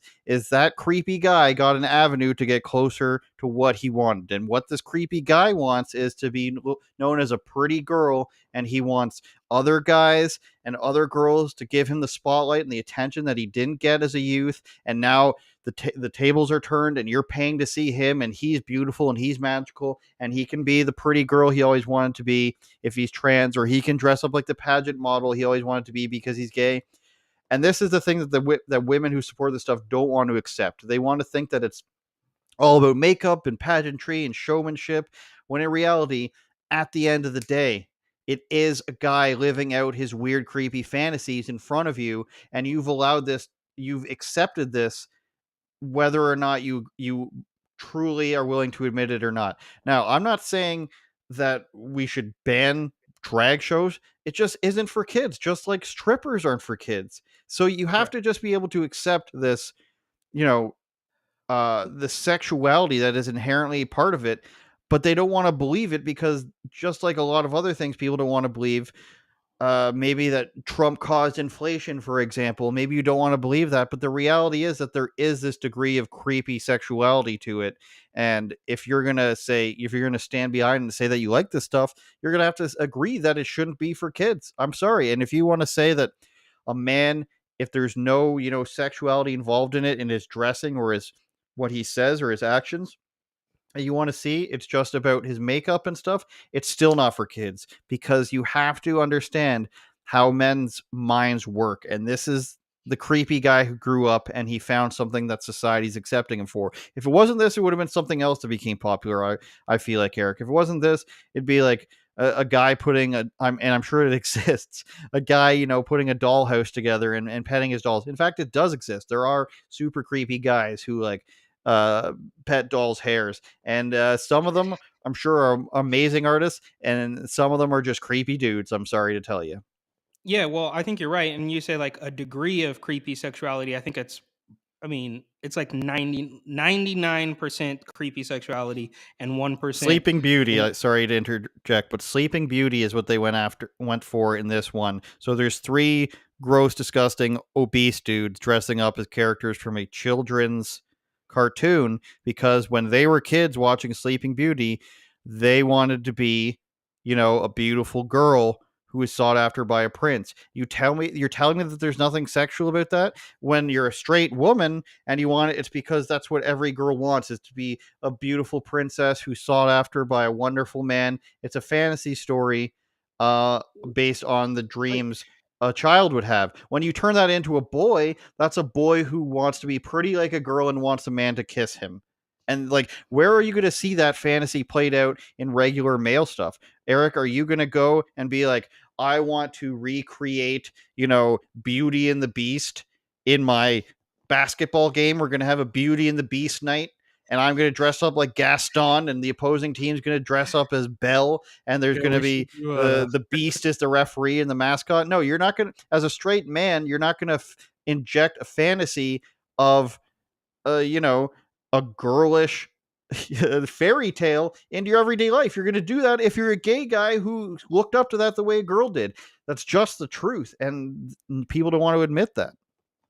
that creepy guy got an avenue to get closer to what he wanted. And what this creepy guy wants is to be known as a pretty girl. And he wants other guys and other girls to give him the spotlight and the attention that he didn't get as a youth. And now the tables are turned, and you're paying to see him, and he's beautiful and he's magical, and he can be the pretty girl he always wanted to be if he's trans, or he can dress up like the pageant model he always wanted to be because he's gay. And this is the thing that women who support this stuff don't want to accept. They want to think that it's all about makeup and pageantry and showmanship, when in reality, at the end of the day, It is a guy living out his weird, creepy fantasies in front of you, and you've accepted this, whether or not you truly are willing to admit it or not. Now, I'm not saying that we should ban drag shows. It just isn't for kids, just like strippers aren't for kids. So you have to just be able to accept this, you know, the sexuality that is inherently part of it, but they don't want to believe it because, just like a lot of other things, people don't want to believe. Maybe that Trump caused inflation, for example. Maybe you don't want to believe that, but the reality is that there is this degree of creepy sexuality to it. And if you're gonna stand behind and say that you like this stuff, you're gonna have to agree that it shouldn't be for kids. I'm sorry. And if you want to say that a man, if there's no, sexuality involved in it, in his dressing or his what he says or his actions, and you want to see it's just about his makeup and stuff, it's still not for kids, because you have to understand how men's minds work. And this is the creepy guy who grew up and he found something that society's accepting him for. If it wasn't this, it would have been something else that became popular. I feel like, Eric, if it wasn't this, it'd be like a guy putting and I'm sure it exists, a guy, putting a dollhouse together and petting his dolls. In fact, it does exist. There are super creepy guys who like pet dolls' hairs, and some of them I'm sure are amazing artists, and some of them are just creepy dudes. I'm sorry to tell you. Yeah, well, I think you're right. And you say like a degree of creepy sexuality. It's like 99% creepy sexuality and 1%. Sleeping Beauty. Sorry to interject, but Sleeping Beauty is what they went for in this one. So there's 3 gross, disgusting, obese dudes dressing up as characters from a children's cartoon, because when they were kids watching Sleeping Beauty, they wanted to be, a beautiful girl who is sought after by a prince. You're telling me that there's nothing sexual about that? When you're a straight woman and you want it, it's because that's what every girl wants, is to be a beautiful princess who's sought after by a wonderful man. It's a fantasy story based on the dreams a child would have. When you turn that into a boy, that's a boy who wants to be pretty like a girl and wants a man to kiss him. And like, where are you going to see that fantasy played out in regular male stuff? Eric, are you going to go and be like, I want to recreate, Beauty and the Beast in my basketball game? We're going to have a Beauty and the Beast night, and I'm going to dress up like Gaston, and the opposing team's going to dress up as Belle, and there's going to be the Beast is the referee and the mascot. No, you're not going to, as a straight man, you're not going to inject a fantasy of, a girlish fairy tale into your everyday life. You're going to do that if you're a gay guy who looked up to that the way a girl did. That's just the truth, and people don't want to admit that.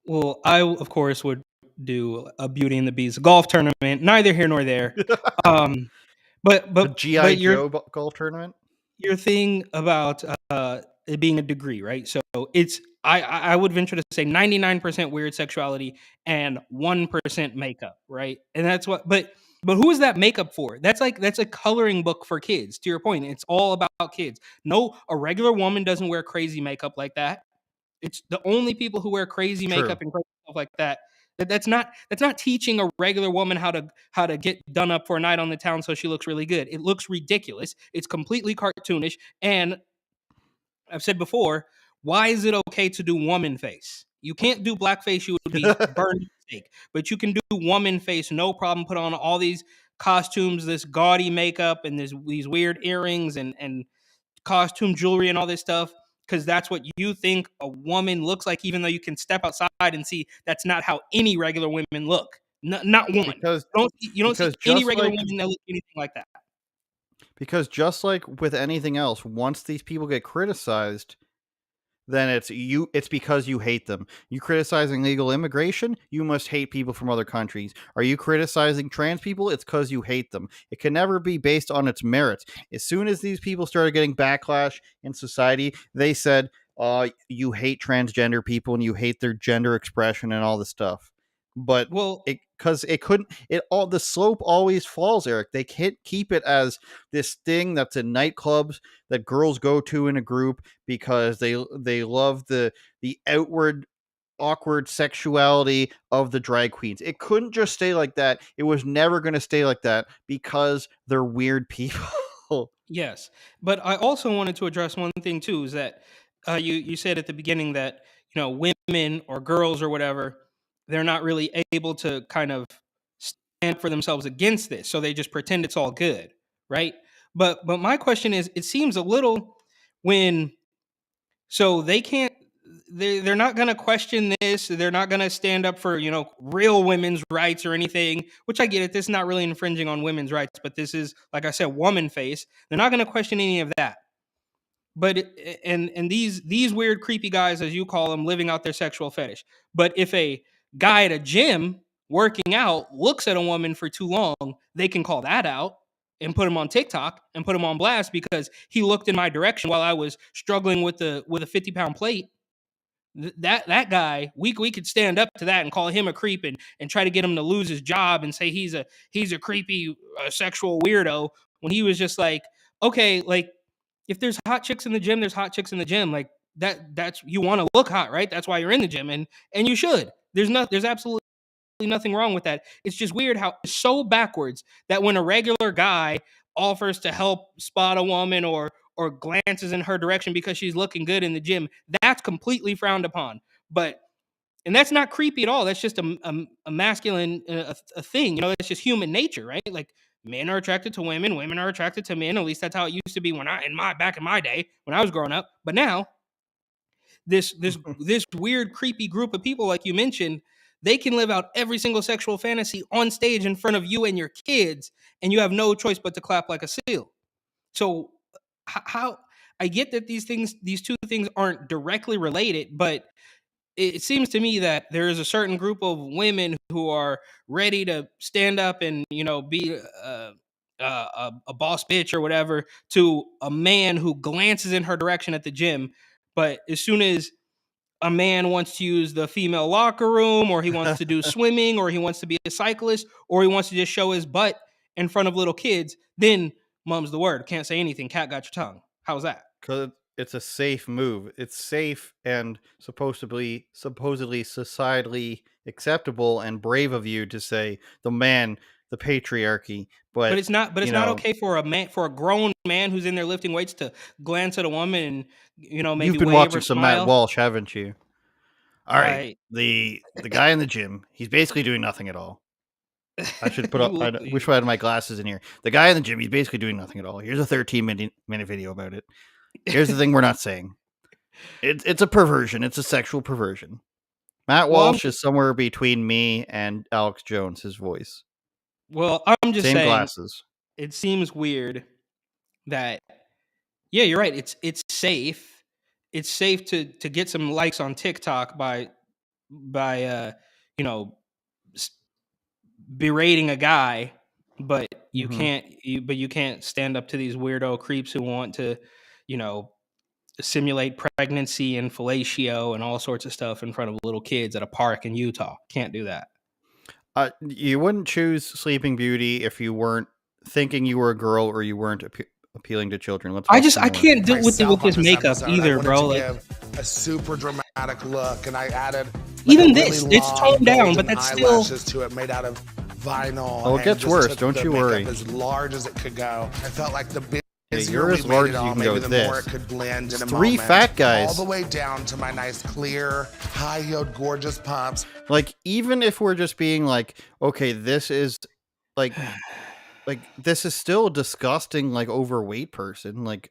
Well, I of course would do a Beauty and the Beast golf tournament. Neither here nor there. But the G.I. Joe golf tournament. Your thing about it being a degree, right? So it's I would venture to say 99% weird sexuality and 1% makeup, right? And that's what. But who is that makeup for? That's a coloring book for kids. To your point, it's all about kids. No, a regular woman doesn't wear crazy makeup like that. It's the only people who wear crazy makeup and crazy stuff like that. That's not teaching a regular woman how to get done up for a night on the town so she looks really good. It looks ridiculous. It's completely cartoonish. And I've said before, why is it okay to do woman face? You can't do blackface, you would be burned at stake. But you can do woman face, no problem. Put on all these costumes, this gaudy makeup, and these weird earrings and costume jewelry and all this stuff, because that's what you think a woman looks like, even though you can step outside and see that's not how any regular women look. Not one. You don't see any regular women that look anything like that. Because just like with anything else, once these people get criticized, then it's because you hate them. You criticizing legal immigration, you must hate people from other countries. Are you criticizing trans people? It's because you hate them. It can never be based on its merits. As soon as these people started getting backlash in society, they said, you hate transgender people and you hate their gender expression and all this stuff. But the slope always falls, Eric. They can't keep it as this thing that's in nightclubs that girls go to in a group because they love the outward awkward sexuality of the drag queens. It couldn't just stay like that. It was never going to stay like that because they're weird people. Yes, but I also wanted to address one thing too. Is that you said at the beginning that women or girls or whatever, they're not really able to kind of stand for themselves against this, so they just pretend it's all good, right? But my question is, it seems a little when so they can't they're not going to question this, they're not going to stand up for real women's rights or anything, which I get it, this is not really infringing on women's rights, but this is, like I said, woman face. They're not going to question any of that. But and these weird creepy guys, as you call them, living out their sexual fetish. But if a guy at a gym working out looks at a woman for too long, they can call that out and put him on TikTok and put him on blast because he looked in my direction while I was struggling with a 50-pound plate. That guy, we could stand up to that and call him a creep and try to get him to lose his job and say he's a creepy sexual weirdo, when he was just like, okay, like, if there's hot chicks in the gym, there's hot chicks in the gym. Like, that's, you want to look hot, right? That's why you're in the gym, and you should. There's absolutely nothing wrong with that. It's just weird how it's so backwards that when a regular guy offers to help spot a woman or glances in her direction because she's looking good in the gym, that's completely frowned upon. And that's not creepy at all. That's just a masculine a thing. That's just human nature, right? Like, men are attracted to women, women are attracted to men. At least that's how it used to be back in my day when I was growing up. But now, this weird, creepy group of people, like you mentioned, they can live out every single sexual fantasy on stage in front of you and your kids, and you have no choice but to clap like a seal. So how I get that these two things aren't directly related, but it seems to me that there is a certain group of women who are ready to stand up and be a boss bitch or whatever to a man who glances in her direction at the gym. But as soon as a man wants to use the female locker room, or he wants to do swimming, or he wants to be a cyclist, or he wants to just show his butt in front of little kids, then mum's the word. Can't say anything. Cat got your tongue. How's that? Because it's a safe move. It's safe and supposedly societally acceptable and brave of you to say the patriarchy. But it's not. But it's not okay for a grown man who's in there lifting weights to glance at a woman and maybe you've been wave watching or some smile. Matt Walsh, haven't you? All right, the guy in the gym, he's basically doing nothing at all. I should put up. I wish I had my glasses in here. The guy in the gym, he's basically doing nothing at all. Here's a 13-minute video about it. Here's the thing we're not saying. It's a perversion. It's a sexual perversion. Matt Walsh is somewhere between me and Alex Jones, his voice. Well, I'm just saying, glasses. It seems weird that, yeah, you're right. It's safe. It's safe to get some likes on TikTok by berating a guy, but you can't stand up to these weirdo creeps who want to simulate pregnancy and fellatio and all sorts of stuff in front of little kids at a park in Utah. Can't do that. You wouldn't choose Sleeping Beauty if you weren't thinking you were a girl or you weren't appealing to children. I can't deal with this makeup either, bro. Like, a super dramatic look, and I added even this. It's toned down, but that's still to it, made out of vinyl. Oh, it gets worse. Don't you worry. As large as it could go. I felt like the you're as large as you can go with this. More it could blend in a three moment, fat guys, all the way down to my nice, clear, high-heeled, gorgeous pumps. Like, even if we're just being like, okay, this is like this is still a disgusting, like, overweight person. Like,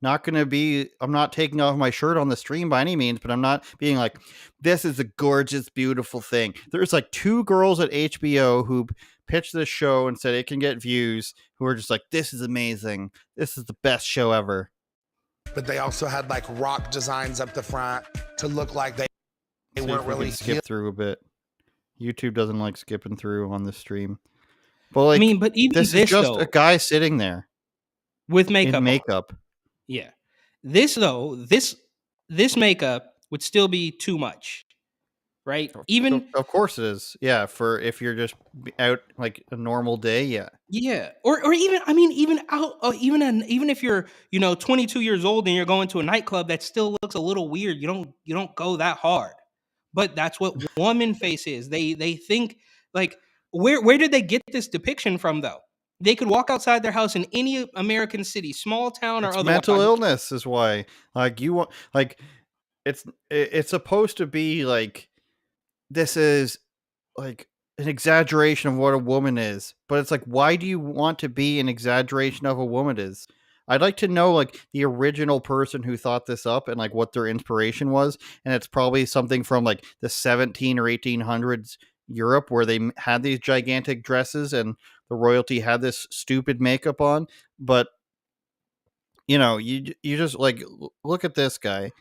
not gonna be. I'm not taking off my shirt on the stream by any means, but I'm not being like, this is a gorgeous, beautiful thing. There's like 2 girls at HBO who pitched this show and said it can get views, who are just like, this is amazing. This is the best show ever. But they also had like rock designs up the front to look like they weren't really skip through a bit. YouTube doesn't like skipping through on the stream. But like, I mean, but even this is just a guy sitting there with makeup. In makeup. Yeah. This makeup would still be too much, right? Even of course it is. Yeah, for if you're just out like a normal day, yeah. Yeah, or even, I mean, even out, even if you're 22 years old and you're going to a nightclub, that still looks a little weird. You don't go that hard, but that's what woman face is. They think like where did they get this depiction from though? They could walk outside their house in any American city, small town or It's otherwise. mental illness is why. Like you want, like it's supposed to be like this is like an exaggeration of what a woman is, but it's like, why do you want to be an exaggeration of a woman is? I'd like to know like the original person who thought this up and like what their inspiration was, and it's probably something from like the 17 or 1800s Europe where they had these gigantic dresses and the royalty had this stupid makeup on. But you just like look at this guy,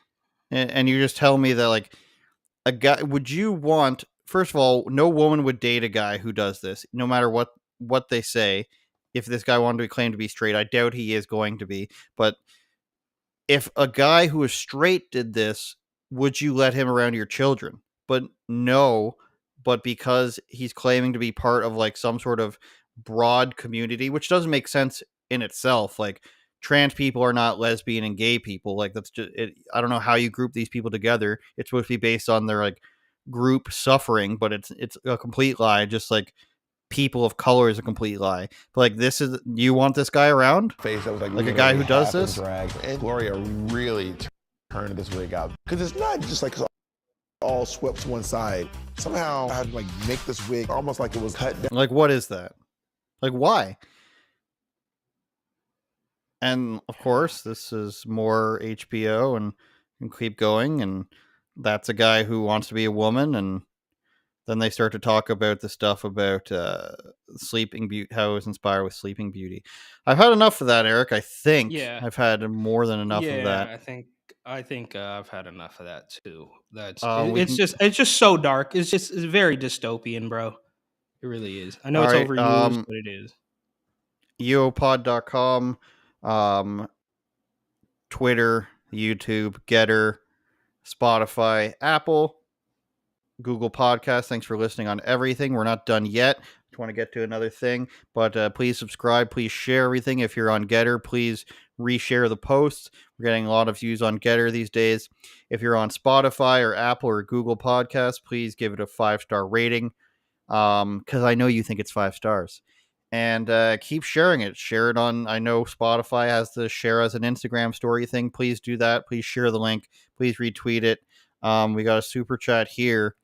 and you just tell me that like a guy, would you want, first of all, no woman would date a guy who does this no matter what they say. If this guy wanted to claim to be straight, I doubt he is going to be, but if a guy who is straight did this, would you let him around your children? But no, but because he's claiming to be part of like some sort of broad community, which doesn't make sense in itself. Like trans people are not lesbian and gay people. Like that's just it. I don't know how you group these people together. It's supposed to be based on their like group suffering, but it's a complete lie. Just like people of color is a complete lie. But like this is, you want this guy around? Face that was like a guy who does this? Drag. And Gloria really turned this wig out. Because it's not just like all swept to one side. Somehow I had to like make this wig almost like it was cut down. Like what is that? Like why? And of course, this is more HBO and keep going. And that's a guy who wants to be a woman. And then they start to talk about the stuff about Sleeping Beauty, how it was inspired with Sleeping Beauty. I've had enough of that, Eric. I think I've had more than enough of that. I think I've had enough of that too. It's just so dark. It's very dystopian, bro. It really is. I know it's overused, but it is. UOPod.com, Twitter, YouTube, Getter, Spotify, Apple, Google Podcasts. Thanks for listening on everything. We're not done yet. I want to get to another thing, but please subscribe. Please share everything. If you're on Getter, please reshare the posts. We're getting a lot of views on Getter these days. If you're on Spotify or Apple or Google Podcasts, please give it a 5-star rating, because I know you think it's 5 stars. And keep sharing it. Share it on, I know Spotify has the share as an Instagram story thing. Please do that. Please share the link. Please retweet it. We got a super chat here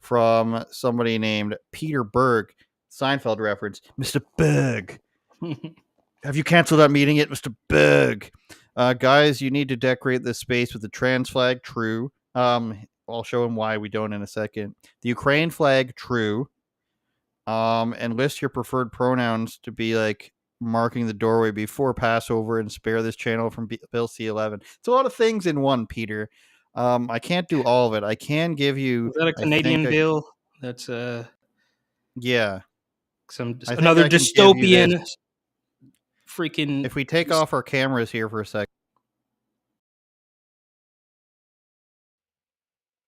from somebody named Peter Berg. Seinfeld reference. Mr. Berg. Have you canceled that meeting yet, Mr. Berg? Guys, you need to decorate this space with the trans flag. True. I'll show him why we don't in a second. The Ukraine flag. True. And list your preferred pronouns to be like marking the doorway before Passover and spare this channel from Bill C11. It's a lot of things in one, Peter. I can't do all of it. I can give you. Is that a Canadian bill? That's yeah. Another dystopian freaking. If we take off our cameras here for a second.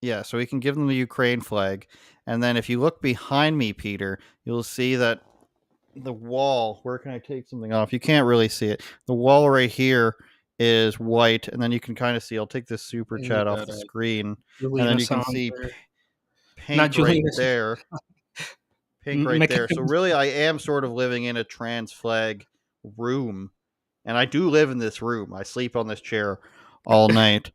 Yeah, so we can give them the Ukraine flag. And then if you look behind me, Peter, you'll see that the wall, where can I take something off? You can't really see it. The wall right here is white, and then you can kind of see, I'll take this super chat off the screen, and then you can see pink right there. Pink right there. So really, I am sort of living in a trans flag room, and I do live in this room. I sleep on this chair all night.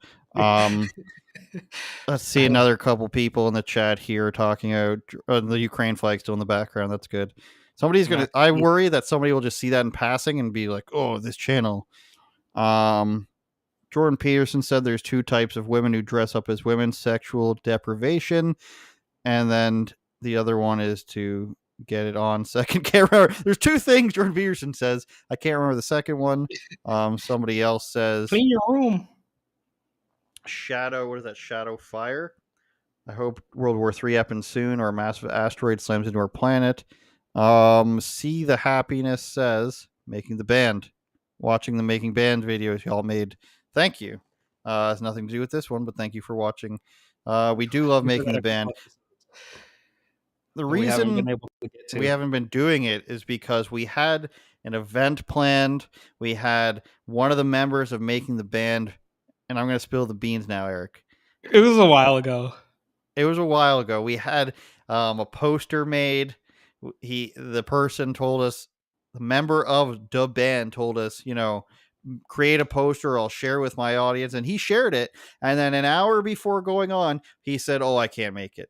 Let's see another couple people in the chat here talking about the Ukraine flag still in the background. That's good. Somebody's gonna. I worry that somebody will just see that in passing and be like, "Oh, this channel." Jordan Peterson said there's 2 types of women who dress up as women: sexual deprivation, and then the other one is to get it on second camera. There's 2 things Jordan Peterson says. I can't remember the second one. Somebody else says clean your room. Shadow, what is that? Shadow Fire. I hope World War III happens soon, or a massive asteroid slams into our planet. See the Happiness says making the band, watching the making band videos y'all made. Thank you. Has nothing to do with this one, but thank you for watching. We do love making the band. The reason we haven't been doing it is because we had an event planned. We had one of the members of making the band, and I'm going to spill the beans now, Eric. It was a while ago. We had a poster made. The person told us, member of the band told us, create a poster, I'll share with my audience. And he shared it. And then an hour before going on, he said, "Oh, I can't make it."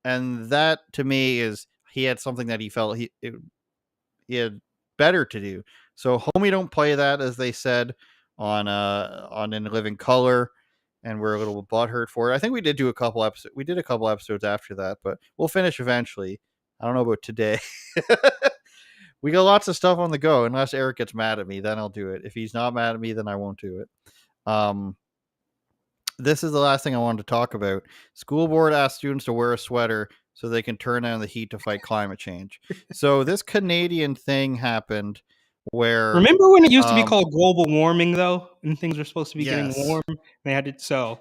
And that to me is he had something that he felt he had better to do. So homie, don't play that, as they said on In Living Color. And we're a little butthurt for it. I think we did do a couple episodes. We did a couple episodes after that, but we'll finish eventually. I don't know about today. We got lots of stuff on the go. Unless Eric gets mad at me, then I'll do it. If he's not mad at me, then I won't do it. This is the last thing I wanted to talk about. School board asked students to wear a sweater so they can turn down the heat to fight climate change. So this Canadian thing happened where... Remember when it used to be called global warming, though? And things were supposed to be getting warm? They had to... So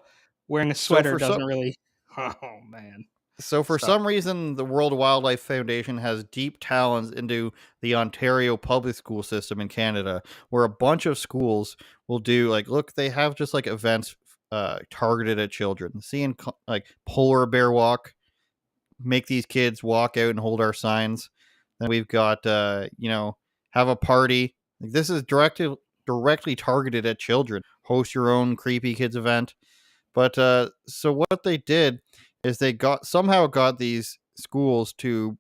wearing a sweater doesn't really... Oh, man. So for some reason, the World Wildlife Foundation has deep talons into the Ontario public school system in Canada, where a bunch of schools will do look, they have just events targeted at children. Seeing polar bear walk, make these kids walk out and hold our signs. Then we've got have a party. This is directly targeted at children. Host your own creepy kids event. But so what they did is they somehow got these schools to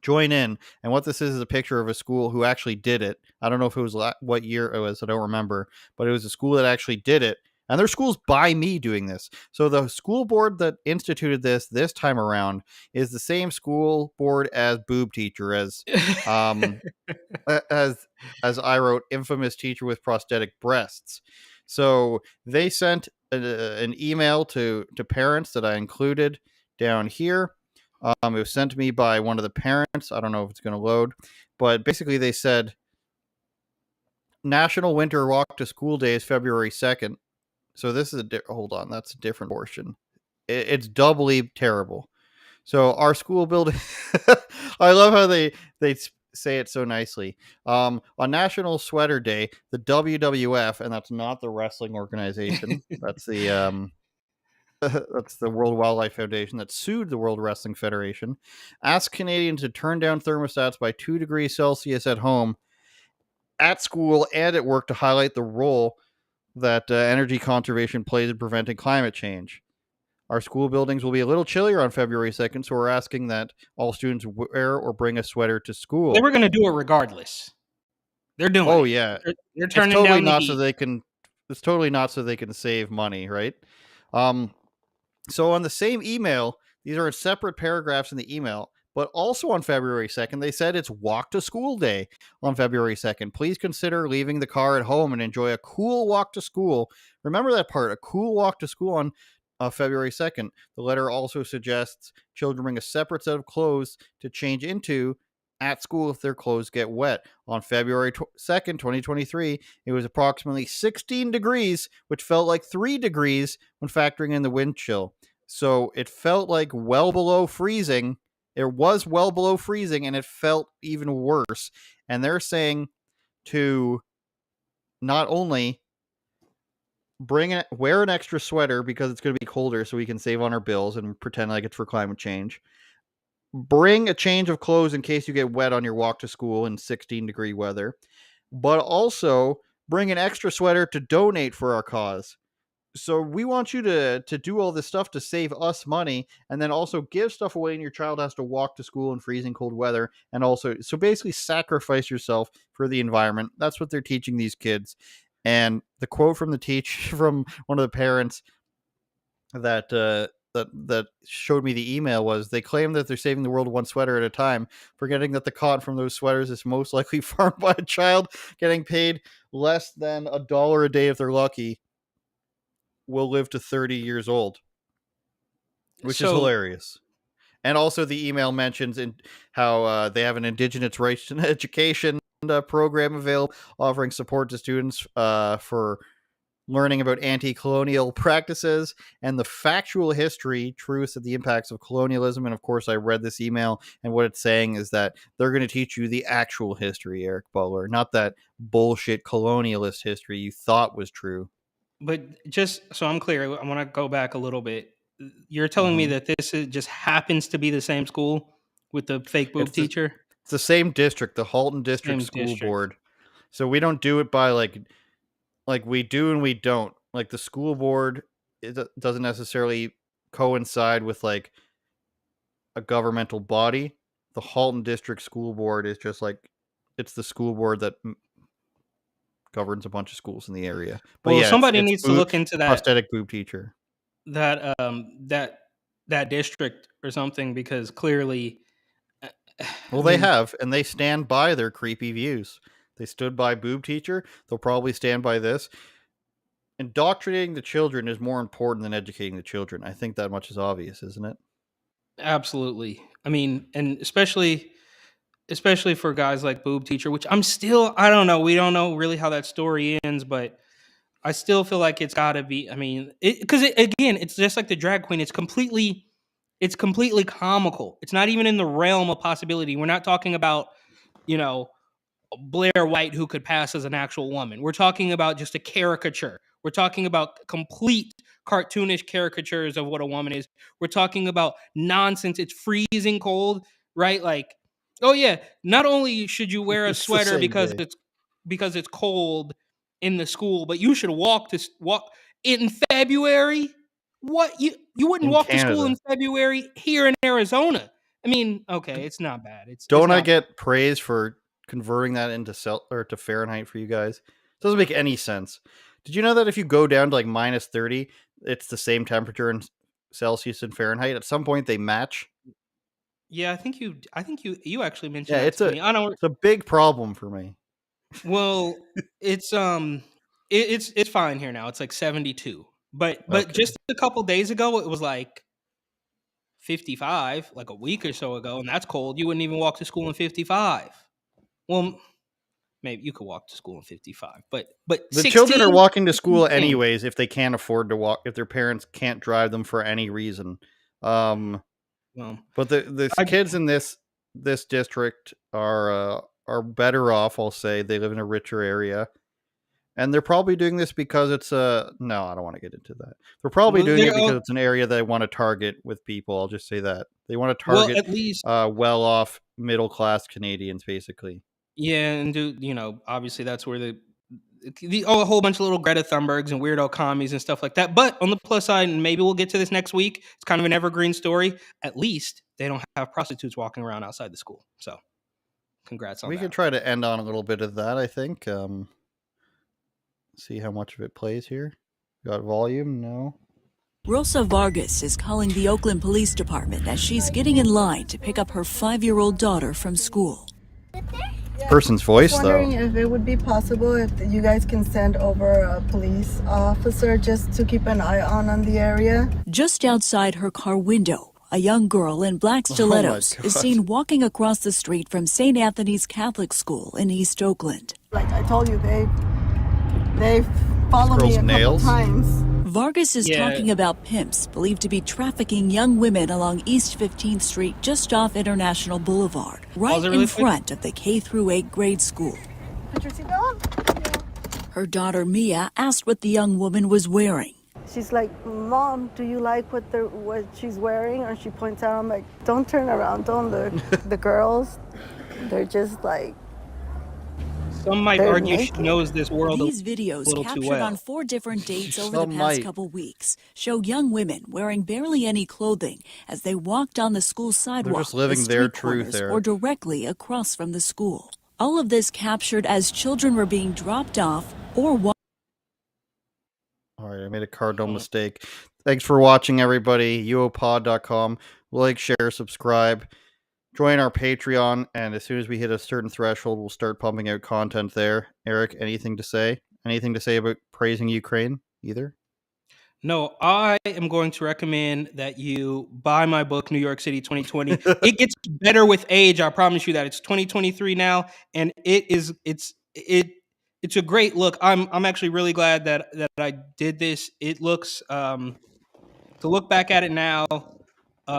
join in. And what this is a picture of a school who actually did it. I don't know if it was what year it was. I don't remember. But it was a school that actually did it. And there's schools by me doing this. So the school board that instituted this time around is the same school board as Boob Teacher, as as I wrote, infamous teacher with prosthetic breasts. So they sent an email to parents that I included down here. It was sent to me by one of the parents. I don't know if it's going to load, but basically they said National Winter Walk to School Day is February 2nd. So this is hold on, that's a different portion. It's doubly terrible. So our school building, I love how they say it so nicely. On National Sweater Day, the WWF, and that's not the wrestling organization. That's the that's the World Wildlife Foundation that sued the World Wrestling Federation, asked Canadians to turn down thermostats by 2 degrees Celsius at home, at school, and at work to highlight the role that energy conservation plays in preventing climate change. Our school buildings will be a little chillier on February 2nd, so we're asking that all students wear or bring a sweater to school. They were going to do it regardless. They're doing it. Oh, yeah. They're turning down the heat. It's totally not so they can save money, right? So on the same email, these are in separate paragraphs in the email, but also on February 2nd, they said it's Walk to School Day on February 2nd. Please consider leaving the car at home and enjoy a cool walk to school. Remember that part, a cool walk to school on February 2nd. The letter also suggests children bring a separate set of clothes to change into at school if their clothes get wet. On February 2nd, 2023, it was approximately 16 degrees, which felt like 3 degrees when factoring in the wind chill. So it felt like well below freezing. It was well below freezing, and it felt even worse. And they're saying to not only wear an extra sweater because it's going to be colder so we can save on our bills and pretend like it's for climate change. Bring a change of clothes in case you get wet on your walk to school in 16-degree weather. But also bring an extra sweater to donate for our cause. So we want you to do all this stuff to save us money, and then also give stuff away, and your child has to walk to school in freezing cold weather, and also so basically sacrifice yourself for the environment. That's what they're teaching these kids. And the quote from from one of the parents that showed me the email was, they claim that they're saving the world one sweater at a time, forgetting that the cotton from those sweaters is most likely farmed by a child getting paid less than $1 a day if they're lucky. Will live to 30 years old, which is hilarious. And also the email mentions how they have an Indigenous rights and education program available, offering support to students for learning about anti-colonial practices and the factual history, truths of the impacts of colonialism. And of course, I read this email, and what it's saying is that they're going to teach you the actual history, Eric Butler, not that bullshit colonialist history you thought was true. But just so I'm clear, I want to go back a little bit. You're telling me that this just happens to be the same school with the fake boob teacher? It's the same district, the Halton District Same School district. Board. So we don't do it by like we do and we don't. Like the school board, it doesn't necessarily coincide with like a governmental body. The Halton District School Board is just like it's the school board that governs a bunch of schools in the area. But Well, yeah, somebody it's needs to look into that prosthetic boob teacher. that district or something, because clearly, Well, they have, and they stand by their creepy views. They stood by boob teacher. They'll probably stand by this. Indoctrinating the children is more important than educating the children. I think that much is obvious, isn't it? absolutely. I mean, and especially for guys like boob teacher, which I don't know. We don't know really how that story ends, but I still feel like it's got to be. I mean, because again, it's just like the drag queen. It's completely comical. It's not even in the realm of possibility. We're not talking about, you know, Blair White who could pass as an actual woman. We're talking about just a caricature. We're talking about complete cartoonish caricatures of what a woman is. We're talking about nonsense. It's freezing cold, right? Like, oh yeah, not only should you wear a sweater because it's cold in the school, but you should walk in February. What, you wouldn't In walk to school Canada. in February here in Arizona? I mean, okay, it's not bad. Don't it's I not get praise for converting that into to Fahrenheit for you guys? It doesn't make any sense. Did you know that if you go down to like minus 30, it's the same temperature in Celsius and Fahrenheit? At some point, they match. Yeah, I think you actually mentioned Yeah, that to me. I don't. it's a big problem for me. Well, it's it's fine here now. It's like 72. But Okay. just a couple days ago it was like 55, like a week or so ago, and that's cold. You wouldn't even walk to school in 55. Well, maybe you could walk to school in 55, but The children are 16, walking to it's school insane. anyways if they can't afford to walk, if their parents can't drive them for any reason. Well, But the kids in this district are better off. I'll say they live in a richer area, and they're probably doing this because it's no, I don't want to get into that. They're probably doing it because it's an area they want to target with people. I'll just say that they want to target at least well-off middle-class Canadians, basically. yeah, and obviously that's where a whole bunch of little Greta Thunbergs and weirdo commies and stuff like that. But on the plus side, and maybe we'll get to this next week, it's kind of an evergreen story. At least they don't have prostitutes walking around outside the school. So congrats on that. We could try to end on a little bit of that, I think. See how much of it plays here. Got volume? No. Rosa Vargas is calling the Oakland Police Department as she's getting in line to pick up her 5-year-old daughter from school. Person's voice, though. Wondering if it would be possible if you guys can send over a police officer just to keep an eye on the area. Just outside her car window, a young girl in black stilettos is seen walking across the street from St. Anthony's Catholic School in East Oakland. Like I told you, they followed me a couple times. Vargas is talking about pimps believed to be trafficking young women along East 15th Street just off International Boulevard, right in front of the K-8 grade school. Put your seatbelt on. Her daughter Mia asked what the young woman was wearing. She's like, Mom, do you like what she's wearing? And she points out, I'm like, don't turn around, don't look. The girls, they're just like, some might argue she knows this world These videos a little captured too well. on 4 different dates over the past couple weeks show young women wearing barely any clothing as they walk down the school sidewalk, just living the their street truth corners, there. or directly across from the school. All of this captured as children were being dropped off or walked. All right, I made a cardinal mistake. Thanks for watching, everybody. uopod.com. Like, share, subscribe. Join our Patreon, and as soon as we hit a certain threshold, we'll start pumping out content there. Eric, anything to say? Anything to say about praising Ukraine, either? No, I am going to recommend that you buy my book, New York City 2020. It gets better with age. I promise you that. It's 2023 now, and it's a great look. I'm actually really glad that I did this. It looks to look back at it now,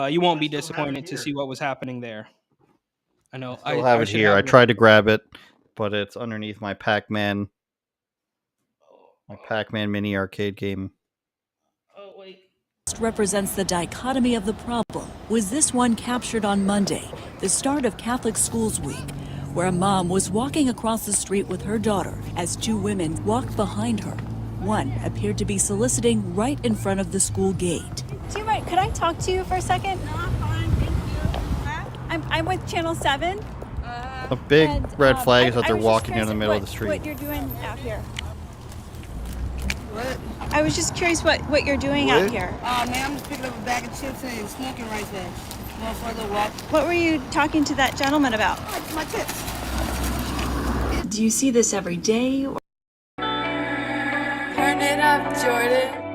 you won't be disappointed to see what was happening there. I know. I still have it here. I tried to grab it, but it's underneath my Pac-Man Mini arcade game. Oh wait. represents the dichotomy of the problem was this one captured on Monday, the start of Catholic Schools Week, where a mom was walking across the street with her daughter as two women walked behind her. One appeared to be soliciting right in front of the school gate. Do you mind? Could I talk to you for a second? No, I'm fine. Thank you. I'm with Channel 7. A big red flag is that they're walking in the middle of the street. What you're doing out here? What? I was just curious what you're doing out here. Man, I'm just picking up a bag of chips and smoking right there. Going for a little walk. What were you talking to that gentleman about? My chips. Do you see this every day? Turn it up, Jordan.